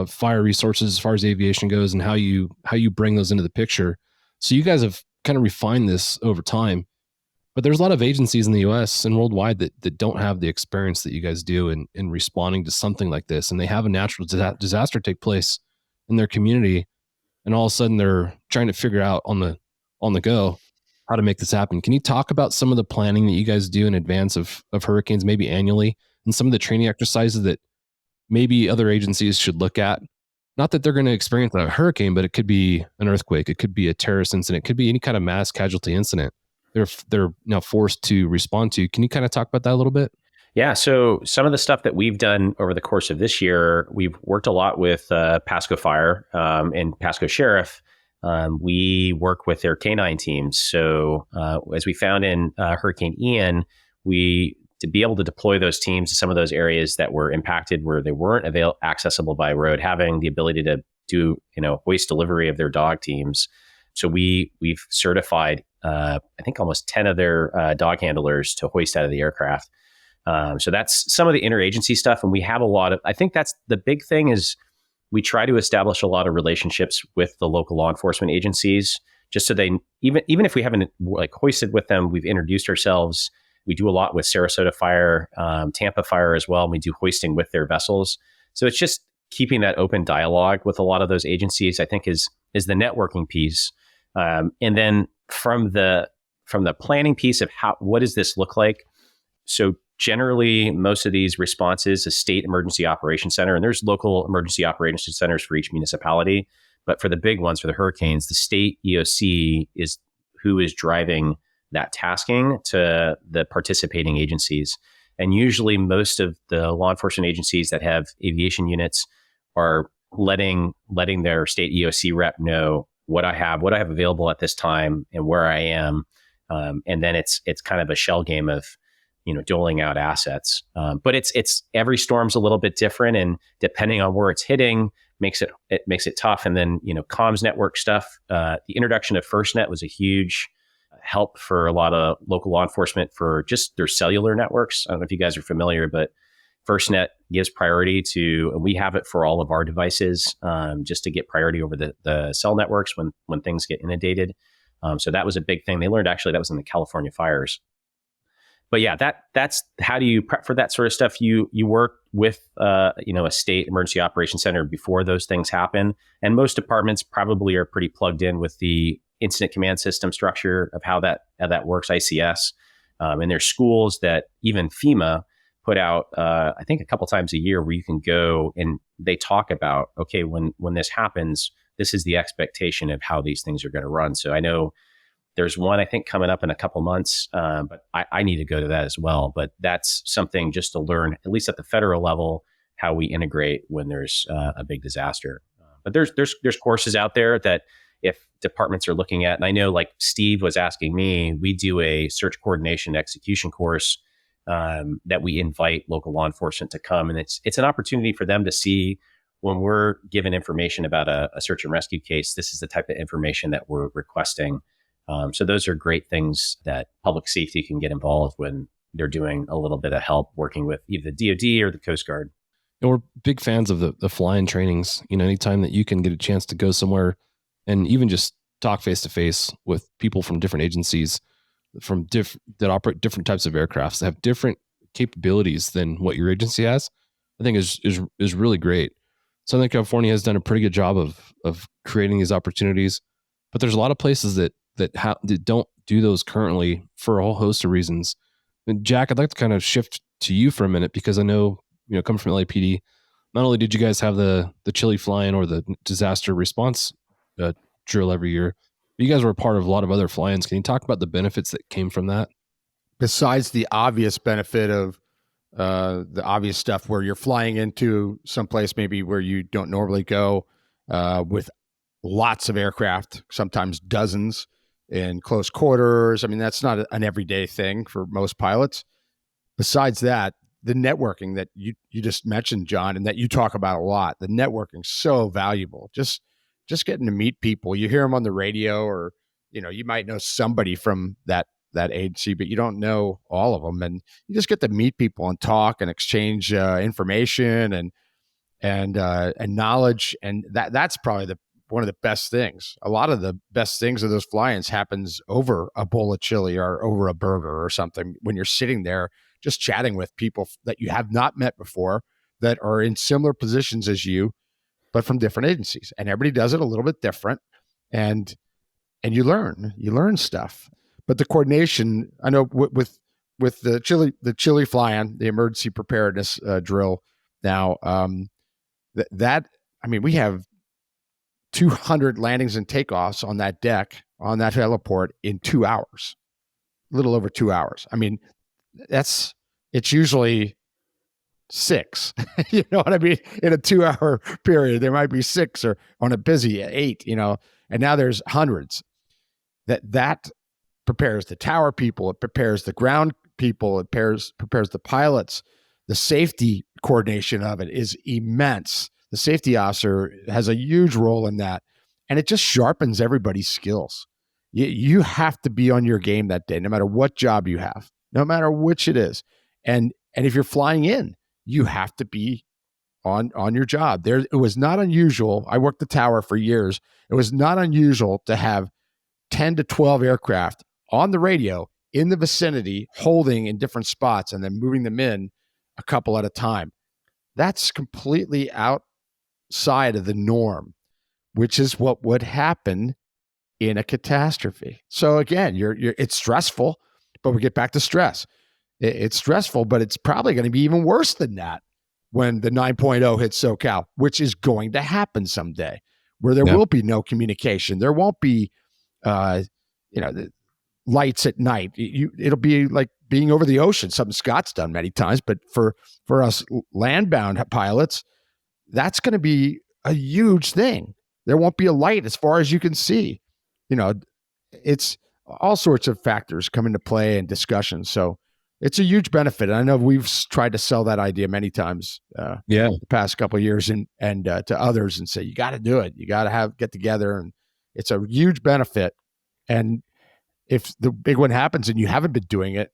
fire resources, as far as aviation goes, and how you bring those into the picture. So you guys have kind of refined this over time. But there's a lot of agencies in the U.S. and worldwide that don't have the experience that you guys do in responding to something like this. And they have a natural disaster take place in their community, and all of a sudden they're trying to figure out on the go how to make this happen. Can you talk about some of the planning that you guys do in advance of hurricanes, maybe annually, and some of the training exercises that maybe other agencies should look at? Not that they're going to experience a hurricane, but it could be an earthquake, it could be a terrorist incident, it could be any kind of mass casualty incident they're now forced to respond to. Can you kind of talk about that a little bit? Yeah. So some of the stuff that we've done over the course of this year, we've worked a lot with Pasco Fire and Pasco Sheriff. We work with their canine teams. So as we found in Hurricane Ian, to be able to deploy those teams to some of those areas that were impacted where they weren't accessible by road, having the ability to do hoist delivery of their dog teams. So we've certified I think almost 10 of their dog handlers to hoist out of the aircraft. So that's some of the interagency stuff. And we have I think that's the big thing is we try to establish a lot of relationships with the local law enforcement agencies, just so they, even if we haven't like hoisted with them, we've introduced ourselves. We do a lot with Sarasota Fire, Tampa Fire as well. And we do hoisting with their vessels. So it's just keeping that open dialogue with a lot of those agencies, I think is the networking piece. And then from the planning piece of what does this look like? So generally, most of these responses, a state emergency operations center, and there's local emergency operations centers for each municipality. But for the big ones, for the hurricanes, the state EOC is who is driving that tasking to the participating agencies. And usually most of the law enforcement agencies that have aviation units are letting their state EOC rep know what I have available at this time and where I am. And then it's kind of a shell game of, doling out assets. But it's every storm's a little bit different, and depending on where it's hitting makes it tough. And then, comms network stuff, the introduction of FirstNet was a huge help for a lot of local law enforcement for just their cellular networks. I don't know if you guys are familiar, but FirstNet gives priority to, and we have it for all of our devices, just to get priority over the cell networks when things get inundated. So that was a big thing. They learned actually that was in the California fires. But yeah, that's how do you prep for that sort of stuff? You work with a state emergency operations center before those things happen, and most departments probably are pretty plugged in with the incident command system structure of how that works, ICS. And there's schools that even FEMA put out, I think a couple times a year, where you can go and they talk about, okay, when this happens, this is the expectation of how these things are going to run. So I know there's one, I think, coming up in a couple months, but I need to go to that as well. But that's something just to learn, at least at the federal level, how we integrate when there's a big disaster. But there's courses out there that if departments are looking at, and I know like Steve was asking me, we do a search coordination execution course that we invite local law enforcement to come. And it's an opportunity for them to see when we're given information about a search and rescue case, this is the type of information that we're requesting. So those are great things that public safety can get involved when they're doing a little bit of help working with either the DoD or the Coast Guard. And we're big fans of the flying trainings. Anytime that you can get a chance to go somewhere and even just talk face to face with people from different agencies, that operate different types of aircrafts that have different capabilities than what your agency has, I think is really great. Southern California has done a pretty good job of creating these opportunities, but there's a lot of places that don't do those currently for a whole host of reasons. And Jack, I'd like to kind of shift to you for a minute, because I know, coming from LAPD, not only did you guys have the chili fly-in or the disaster response drill every year, but you guys were a part of a lot of other fly-ins. Can you talk about the benefits that came from that? Besides the obvious benefit of the obvious stuff where you're flying into someplace maybe where you don't normally go, with lots of aircraft, sometimes dozens in close quarters. I mean, that's not an everyday thing for most pilots. Besides that, the networking that you just mentioned, John, and that you talk about a lot, the networking so valuable. Just getting to meet people. You hear them on the radio, or you might know somebody from that agency, but you don't know all of them, and you just get to meet people and talk and exchange information and knowledge, and that's probably one of the best things. A lot of the best things of those fly-ins happens over a bowl of chili or over a burger or something, when you're sitting there just chatting with people that you have not met before, that are in similar positions as you, but from different agencies, and everybody does it a little bit different, and you learn stuff. But the coordination, I know with the chili fly-in, the emergency preparedness drill now, we have 200 landings and takeoffs on that deck, on that heliport, in 2 hours, a little over 2 hours. I mean, it's usually 6, you know what I mean? In a 2 hour period, there might be 6, or on a busy 8, and now there's hundreds. That prepares the tower people, it prepares the ground people, it prepares the pilots. The safety coordination of it is immense. The safety officer has a huge role in that, and it just sharpens everybody's skills. You have to be on your game that day, no matter what job you have, no matter which it is. And if you're flying in, you have to be on your job. It was not unusual. I worked the tower for years. It was not unusual to have 10 to 12 aircraft on the radio in the vicinity, holding in different spots and then moving them in a couple at a time. That's completely outside of the norm, which is what would happen in a catastrophe. So again, it's stressful, but we get back to stress. It's stressful, but it's probably going to be even worse than that when the 9.0 hits SoCal, which is going to happen someday, where there will be no communication. There won't be, the lights at night. It'll be like being over the ocean, something Scott's done many times. But for us landbound pilots, that's going to be a huge thing. There won't be a light as far as you can see. It's all sorts of factors come into play and discussion. So it's a huge benefit. And I know we've tried to sell that idea many times the past couple of years and to others, and say, you got to do it. You got to get together, and it's a huge benefit. And if the big one happens and you haven't been doing it,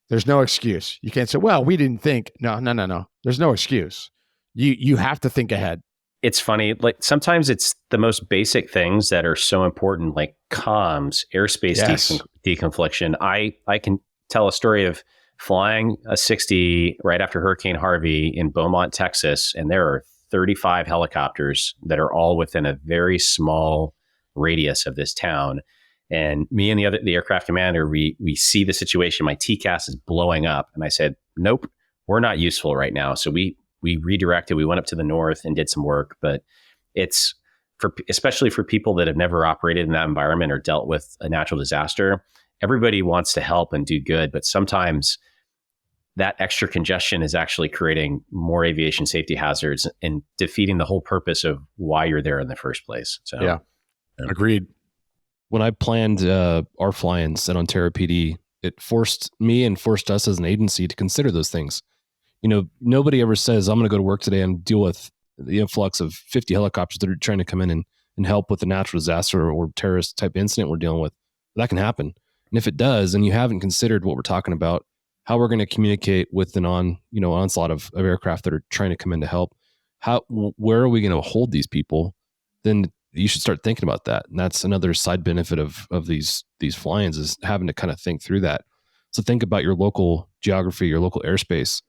there's no excuse. You can't say, well, we didn't think. No. There's no excuse. You have to think ahead. It's funny. Like, sometimes it's the most basic things that are so important, like comms, airspace deconfliction. I can tell a story of flying a 60 right after Hurricane Harvey in Beaumont, Texas, and there are 35 helicopters that are all within a very small radius of this town. And me and the aircraft commander, we see the situation. My TCAS is blowing up, and I said, nope, we're not useful right now. So we redirected. We went up to the north and did some work, but it's especially for people that have never operated in that environment or dealt with a natural disaster. Everybody wants to help and do good, but sometimes that extra congestion is actually creating more aviation safety hazards and defeating the whole purpose of why you're there in the first place. So, yeah. Agreed. When I planned our fly-ins at Ontario PD, it forced me and forced us as an agency to consider those things. Nobody ever says, I'm going to go to work today and deal with the influx of 50 helicopters that are trying to come in and help with a natural disaster or terrorist type incident we're dealing with. That can happen. And if it does, and you haven't considered what we're talking about, how we're going to communicate with an onslaught of aircraft that are trying to come in to help. Where are we going to hold these people? Then you should start thinking about that. And that's another side benefit of these fly-ins, is having to kind of think through that. So think about your local geography, your local airspace,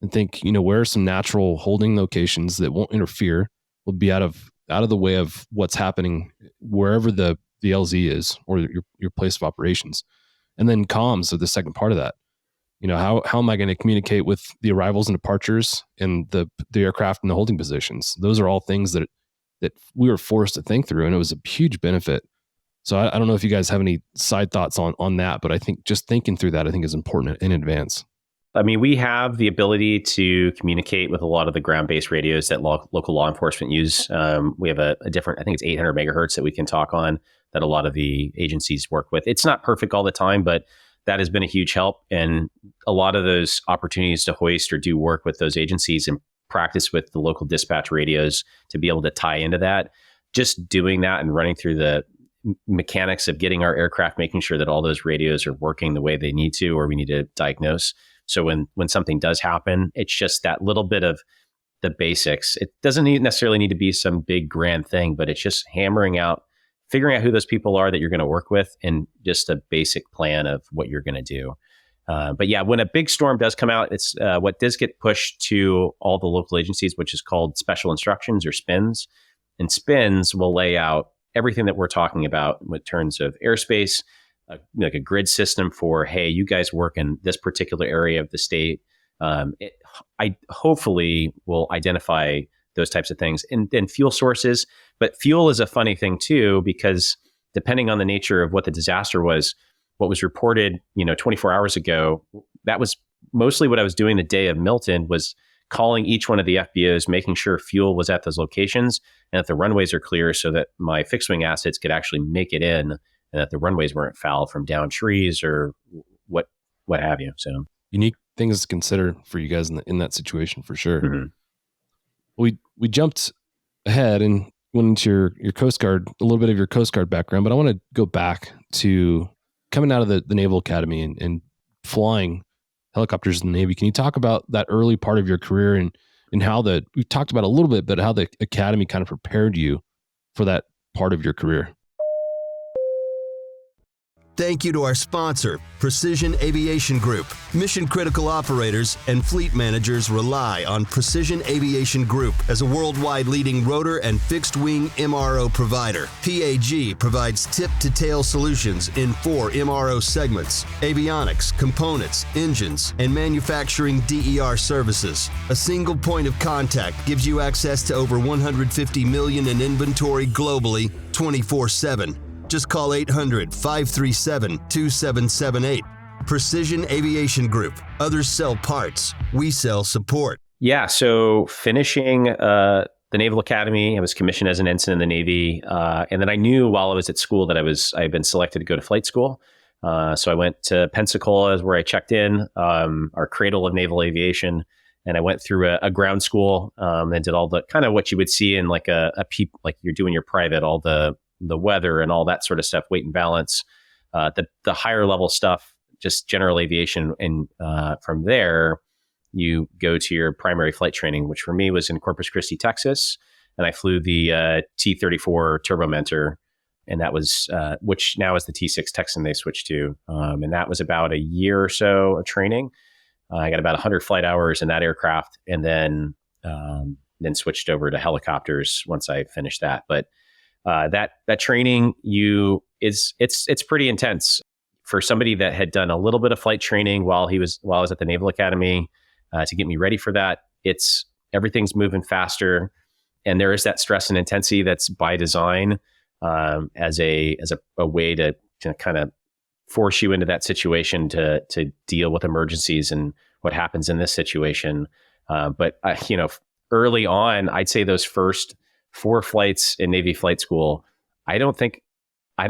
and think, where are some natural holding locations that won't interfere, will be out of the way of what's happening wherever the LZ is, or your place of operations. And then comms are the second part of that. How am I going to communicate with the arrivals and departures and the aircraft and the holding positions? Those are all things that we were forced to think through, and it was a huge benefit. So I don't know if you guys have any side thoughts on that, but I think just thinking through that, I think, is important in advance. I mean, we have the ability to communicate with a lot of the ground-based radios that local law enforcement use. We have a different, I think it's 800 megahertz that we can talk on, that a lot of the agencies work with. It's not perfect all the time, but that has been a huge help. And a lot of those opportunities to hoist or do work with those agencies and practice with the local dispatch radios to be able to tie into that. Just doing that and running through the mechanics of getting our aircraft, making sure that all those radios are working the way they need to, or we need to diagnose. So when something does happen, it's just that little bit of the basics. It doesn't necessarily need to be some big grand thing, but it's just figuring out who those people are that you're going to work with, and just a basic plan of what you're going to do. But yeah, when a big storm does come out, it's what does get pushed to all the local agencies, which is called special instructions or SPINs. And SPINs will lay out everything that we're talking about in terms of airspace, like a grid system for, hey, you guys work in this particular area of the state. I hopefully will identify those types of things, and then fuel sources. But fuel is a funny thing too, because depending on the nature of what the disaster was, what was reported, 24 hours ago, that was mostly what I was doing the day of Milton, was calling each one of the FBOs, making sure fuel was at those locations and that the runways are clear, so that my fixed wing assets could actually make it in, and that the runways weren't fouled from down trees or what have you. So unique things to consider for you guys in that situation, for sure. Mm-hmm. We jumped ahead and went into your Coast Guard, a little bit of your Coast Guard background, but I want to go back to coming out of the Naval Academy and flying helicopters in the Navy. Can you talk about that early part of your career and how we talked about a little bit, but how the Academy kind of prepared you for that part of your career? Thank you to our sponsor, Precision Aviation Group. Mission-critical operators and fleet managers rely on Precision Aviation Group as a worldwide leading rotor and fixed-wing MRO provider. PAG provides tip-to-tail solutions in 4 MRO segments: avionics, components, engines, and manufacturing DER services. A single point of contact gives you access to over 150 million in inventory globally, 24/7. Just call 800-537-2778. Precision Aviation Group. Others sell parts. We sell support. Yeah, so finishing the Naval Academy, I was commissioned as an ensign in the Navy. And then I knew while I was at school that I had been selected to go to flight school. So I went to Pensacola, where I checked in, our cradle of naval aviation. And I went through a ground school and did all the kind of what you would see in like like you're doing your private, all the weather and all that sort of stuff, weight and balance, the higher level stuff, just general aviation. And from there, you go to your primary flight training, which for me was in Corpus Christi, Texas. And I flew the T-34 Turbomentor, and that was, which now is the T-6 Texan they switched to. And that was about a year or so of training. I got about 100 flight hours in that aircraft, and then switched over to helicopters once I finished that. But that training it's pretty intense for somebody that had done a little bit of flight training while I was at the Naval Academy, to get me ready for that. Everything's moving faster, and there is that stress and intensity that's by design, as a way to kind of force you into that situation to deal with emergencies and what happens in this situation. But early on, I'd say those first 4 flights in Navy flight school, I don't think I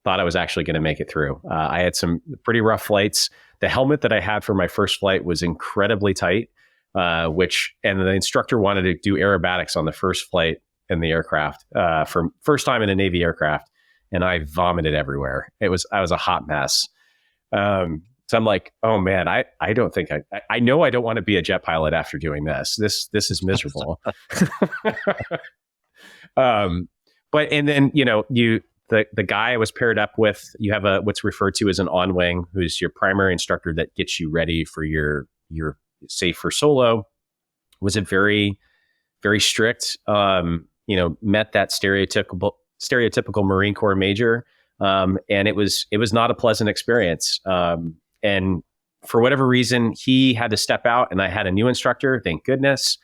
thought I was actually going to make it through. I had some pretty rough flights. The helmet that I had for my first flight was incredibly tight, and the instructor wanted to do aerobatics on the first flight in the aircraft, for first time in a Navy aircraft, and I vomited everywhere. I was a hot mess. So So I'm like, oh man, I don't think I know I don't want to be a jet pilot after doing this. This is miserable. But and then the guy I was paired up with, you have what's referred to as an on wing, who's your primary instructor that gets you ready for your safe for solo. Was a very, very strict. Met that stereotypical Marine Corps major, and it was not a pleasant experience. And for whatever reason, he had to step out, and I had a new instructor. Thank goodness.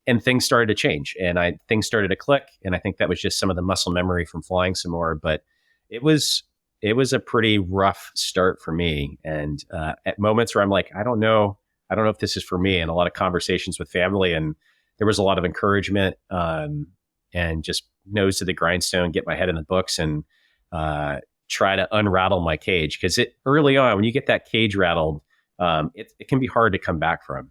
And things started to change, and things started to click. And I think that was just some of the muscle memory from flying some more. But it was a pretty rough start for me. And at moments where I'm like, I don't know if this is for me. And a lot of conversations with family, and there was a lot of encouragement, and just nose to the grindstone, get my head in the books, and try to unrattle my cage. Because early on, when you get that cage rattled, it can be hard to come back from.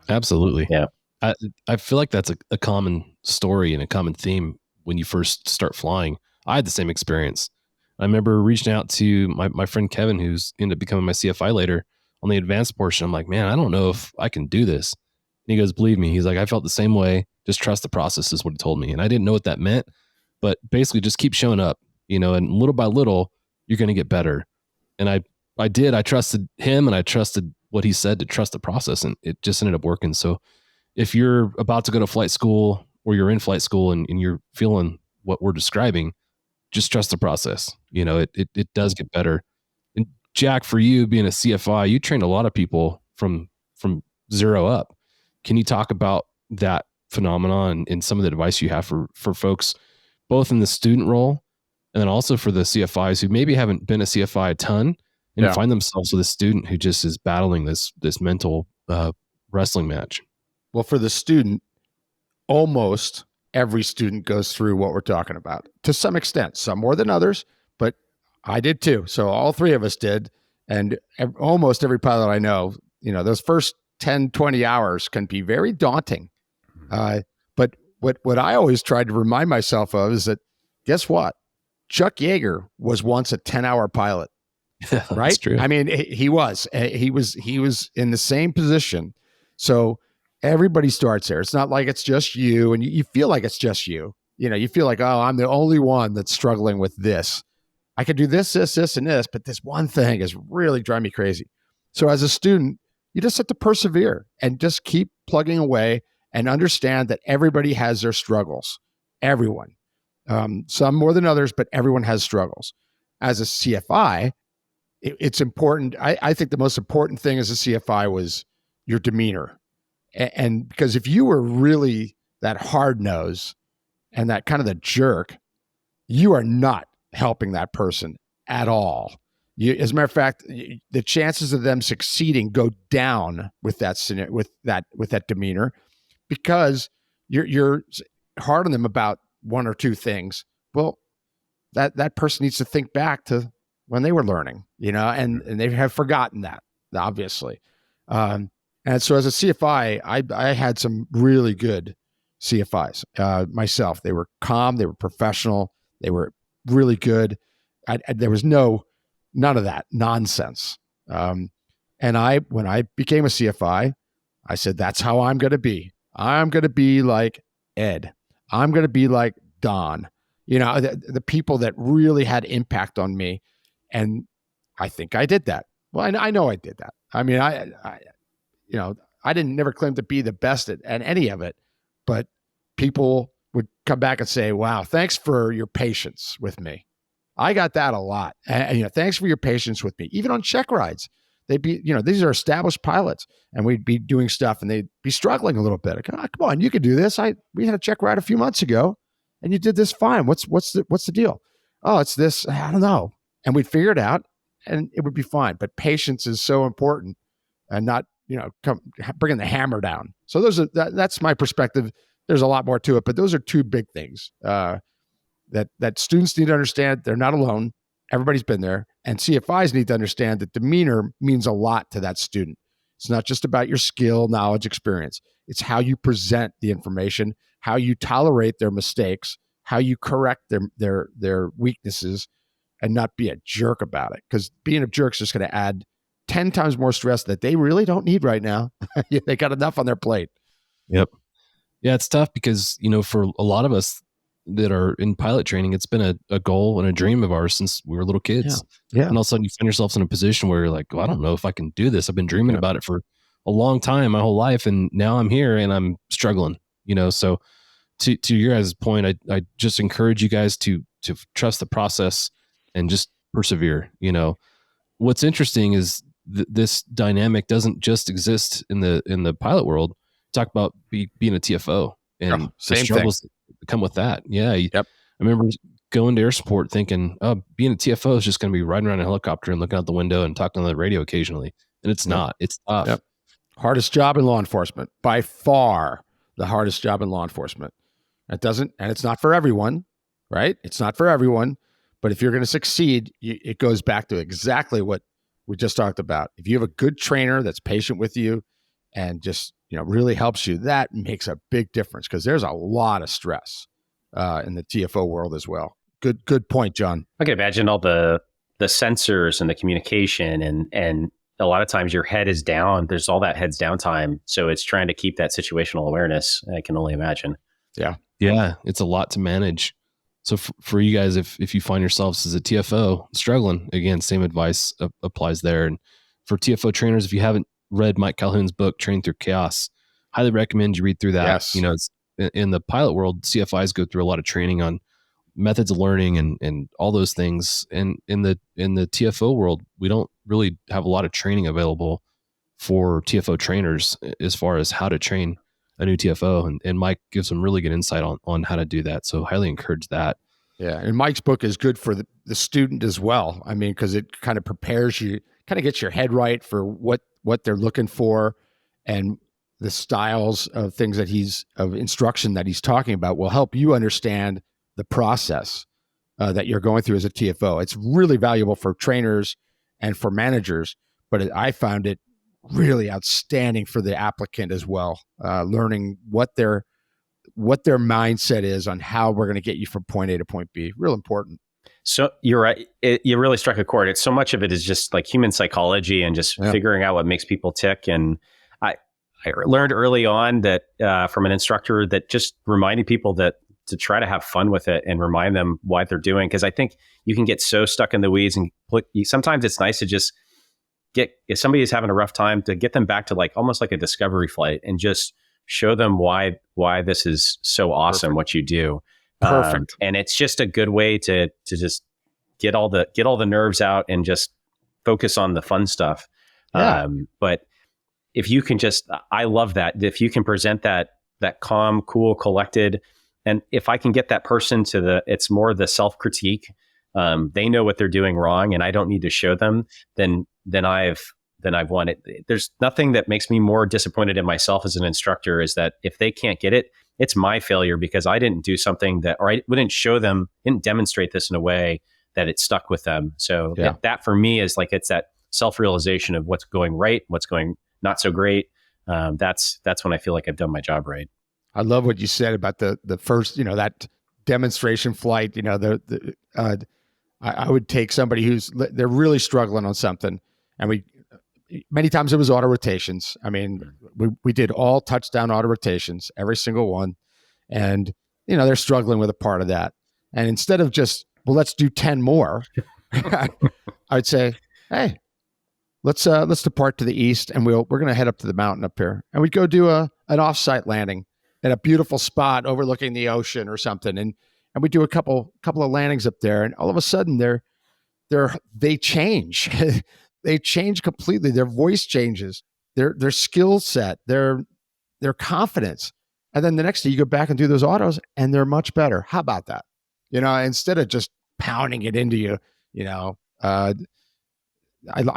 Absolutely. Yeah. I feel like that's a common story and a common theme when you first start flying. I had the same experience. I remember reaching out to my friend Kevin, who's ended up becoming my CFI later, on the advanced portion. I'm like, man, I don't know if I can do this. And he goes, believe me. He's like, I felt the same way. Just trust the process is what he told me. And I didn't know what that meant, but basically just keep showing up, and little by little, you're going to get better. And I did. I trusted him, and I trusted what he said to trust the process, and it just ended up working. So if you're about to go to flight school, or you're in flight school and you're feeling what we're describing, just trust the process. It does get better. And Jack, for you being a CFI, you trained a lot of people from zero up. Can you talk about that phenomenon and some of the advice you have for folks, both in the student role and then also for the CFIs who maybe haven't been a CFI a ton and find themselves with a student who just is battling this mental wrestling match? Well, for the student, almost every student goes through what we're talking about to some extent, some more than others, but I did too. So all three of us did. And almost every pilot I know, those first 10, 20 hours can be very daunting. But what I always tried to remind myself of is that, guess what? Chuck Yeager was once a 10-hour pilot, right? That's true. I mean, he was in the same position. So everybody starts there. It's not like it's just you, and you feel like it's just you. You feel like, oh, I'm the only one that's struggling with this. I could do this, and this, but this one thing is really driving me crazy. So as a student, you just have to persevere and just keep plugging away and understand that everybody has their struggles. Everyone. Some more than others, but everyone has struggles. As a CFI, it's important. I think the most important thing as a CFI was your demeanor. And because if you were really that hard nose and that kind of the jerk, you are not helping that person at all. As a matter of fact, the chances of them succeeding go down with that demeanor, because you're hard on them about one or two things. Well, that person needs to think back to when they were learning, and they have forgotten that, obviously. And so as a CFI, I had some really good CFIs myself. They were calm, they were professional, they were really good. There was none of that nonsense. And when I became a CFI, I said, that's how I'm going to be. I'm going to be like Ed. I'm going to be like Don. The people that really had impact on me. And I think I did that. Well, I know I did that. I mean, I didn't never claim to be the best at any of it, but people would come back and say, wow, thanks for your patience with me. I got that a lot. And thanks for your patience with me. Even on check rides, they'd be, these are established pilots, and we'd be doing stuff and they'd be struggling a little bit. Like, oh, come on, you could do this. We had a check ride a few months ago and you did this fine. What's the deal? Oh, it's this. I don't know. And we'd figure it out and it would be fine. But patience is so important, and not, bringing the hammer down. So that's my perspective. There's a lot more to it, but those are two big things that students need to understand. They're not alone. Everybody's been there. And CFIs need to understand that demeanor means a lot to that student. It's not just about your skill, knowledge, experience. It's how you present the information, how you tolerate their mistakes, how you correct their weaknesses, and not be a jerk about it. Because being a jerk is just going to add 10 times more stress that they really don't need right now. They got enough on their plate. Yep. Yeah, it's tough because, for a lot of us that are in pilot training, it's been a goal and a dream of ours since we were little kids. Yeah. And all of a sudden you find yourselves in a position where you're like, well, I don't know if I can do this. I've been dreaming about it for a long time, my whole life. And now I'm here and I'm struggling, so to your guys' point, I just encourage you guys to trust the process and just persevere. What's interesting is this dynamic doesn't just exist in the pilot world. Talk about being a TFO and the struggles that come with that. Yeah. Yep. I remember going to air support thinking, oh, being a TFO is just going to be riding around a helicopter and looking out the window and talking on the radio occasionally. And it's not. It's tough. Yep. Hardest job in law enforcement, by far the hardest job in law enforcement. And it's not for everyone, right? It's not for everyone. But if you're going to succeed, it goes back to exactly what we just talked about. If you have a good trainer that's patient with you and just, really helps you, that makes a big difference because there's a lot of stress in the TFO world as well. Good point, John. I can imagine all the sensors and the communication and a lot of times your head is down. There's all that heads down time. So it's trying to keep that situational awareness. I can only imagine. Yeah. Yeah. It's a lot to manage. So for you guys, if you find yourselves as a TFO struggling, again, same advice applies there. And for TFO trainers, if you haven't read Mike Calhoun's book, Train Through Chaos, highly recommend you read through that. Yes. It's in the pilot world, CFIs go through a lot of training on methods of learning and all those things. And in the TFO world, we don't really have a lot of training available for TFO trainers as far as how to train a new TFO. And Mike gives some really good insight on how to do that. So highly encourage that. Yeah. And Mike's book is good for the student as well. I mean, because it kind of prepares you, kind of gets your head right for what they're looking for, and the styles of things of instruction that he's talking about will help you understand the process that you're going through as a TFO. It's really valuable for trainers and for managers, but I found it really outstanding for the applicant as well, learning what their mindset is on how we're going to get you from point A to point B. Real important. So you're right. You really struck a chord. It's so much of it is just like human psychology and just figuring out what makes people tick. And I learned early on that from an instructor that just reminding people that to try to have fun with it and remind them why they're doing. Because I think you can get so stuck in the weeds, and sometimes it's nice to just if somebody is having a rough time, to get them back to like almost like a discovery flight and just show them why this is so awesome. Perfect. What you do. Perfect. And it's just a good way to just get all the nerves out and just focus on the fun stuff. Yeah. But if you can I love that. If you can present that calm, cool, collected, and if I can get that person it's more the self-critique. They know what they're doing wrong and I don't need to show them, then I've won it. There's nothing that makes me more disappointed in myself as an instructor is that if they can't get it, it's my failure because I didn't do something or I didn't show them, didn't demonstrate this in a way that it stuck with them. So that for me is like, it's that self-realization of what's going right, what's going not so great. That's when I feel like I've done my job right. I love what you said about the first, that demonstration flight, I would take somebody they're really struggling on something. And many times it was auto rotations. I mean, we did all touchdown auto rotations, every single one. And, they're struggling with a part of that. And instead of just, let's do 10 more, I would say, hey, let's depart to the east and we're going to head up to the mountain up here. And we'd go do an offsite landing at a beautiful spot overlooking the ocean or something. And we do a couple of landings up there. And all of a sudden they change. They change completely. Their voice changes, their skill set, their confidence. And then the next day you go back and do those autos and they're much better. How about that? Instead of just pounding it into you, I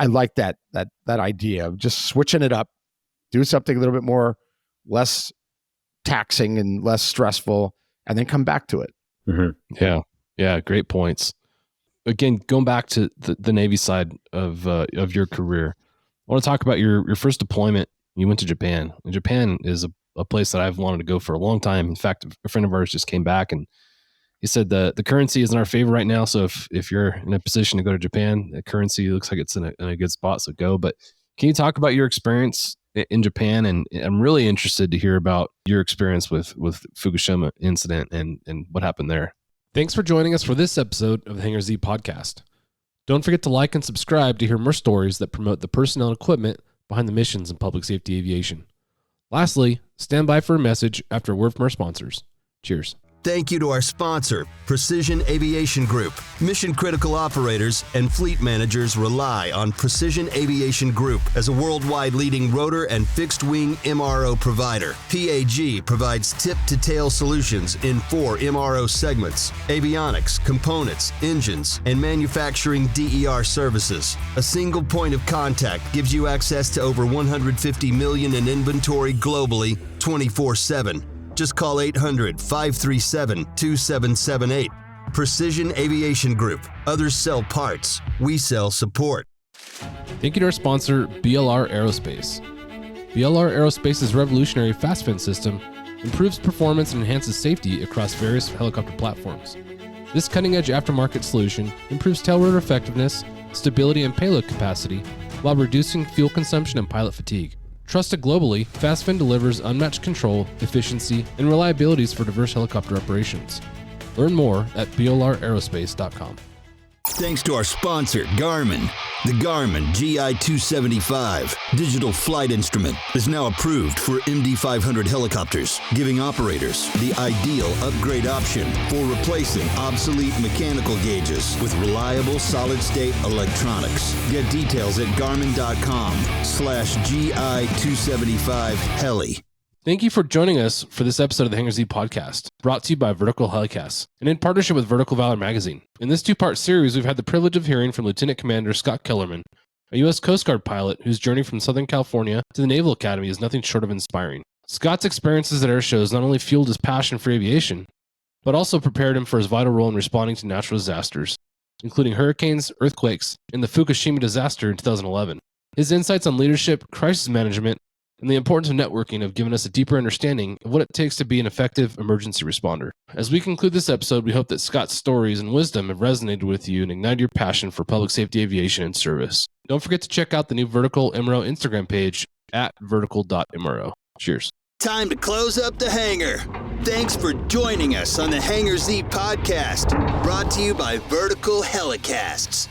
like that idea of just switching it up, do something a little bit more, less taxing and less stressful, and then come back to it. Mm-hmm. Yeah. Great points. Again, going back to the Navy side of your career, I want to talk about your first deployment. You went to Japan. And Japan is a place that I've wanted to go for a long time. In fact, a friend of ours just came back and He said the currency is in our favor right now. So if you're in a position to go to Japan, the currency looks like it's in a good spot. So go. But can you talk about your experience in Japan? And I'm really interested to hear about your experience with Fukushima incident and what happened there. Thanks for joining us for this episode of the Hangar Z podcast. Don't forget to like and subscribe to hear more stories that promote the personnel and equipment behind the missions in public safety aviation. Lastly, stand by for a message after a word from our sponsors. Cheers. Thank you to our sponsor, Precision Aviation Group. Mission-critical operators and fleet managers rely on Precision Aviation Group as a worldwide leading rotor and fixed-wing MRO provider. PAG provides tip-to-tail solutions in 4 MRO segments: avionics, components, engines, and manufacturing DER services. A single point of contact gives you access to over 150 million in inventory globally, 24/7. Just call 800-537-2778. Precision Aviation Group. Others sell parts. We sell support. Thank you to our sponsor, BLR Aerospace. BLR Aerospace's revolutionary fast fin system improves performance and enhances safety across various helicopter platforms. This cutting-edge aftermarket solution improves tail rotor effectiveness, stability, and payload capacity while reducing fuel consumption and pilot fatigue. Trusted globally, FastFin delivers unmatched control, efficiency, and reliabilities for diverse helicopter operations. Learn more at blraerospace.com. Thanks to our sponsor, Garmin. The Garmin GI 275 digital flight instrument is now approved for MD-500 helicopters, giving operators the ideal upgrade option for replacing obsolete mechanical gauges with reliable solid-state electronics. Get details at garmin.com/GI275heli. Thank you for joining us for this episode of the Hangar Z podcast, brought to you by Vertical Helicasts and in partnership with Vertical Valor Magazine. In this 2-part series, we've had the privilege of hearing from Lieutenant Commander Scott Kellerman, a U.S. Coast Guard pilot whose journey from Southern California to the Naval Academy is nothing short of inspiring. Scott's experiences at air shows not only fueled his passion for aviation, but also prepared him for his vital role in responding to natural disasters, including hurricanes, earthquakes, and the Fukushima disaster in 2011. His insights on leadership, crisis management, and the importance of networking have given us a deeper understanding of what it takes to be an effective emergency responder. As we conclude this episode, we hope that Scott's stories and wisdom have resonated with you and ignited your passion for public safety aviation and service. Don't forget to check out the new Vertical MRO Instagram page at vertical.mro. Cheers. Time to close up the hangar. Thanks for joining us on the Hangar Z podcast, brought to you by Vertical Helicasts.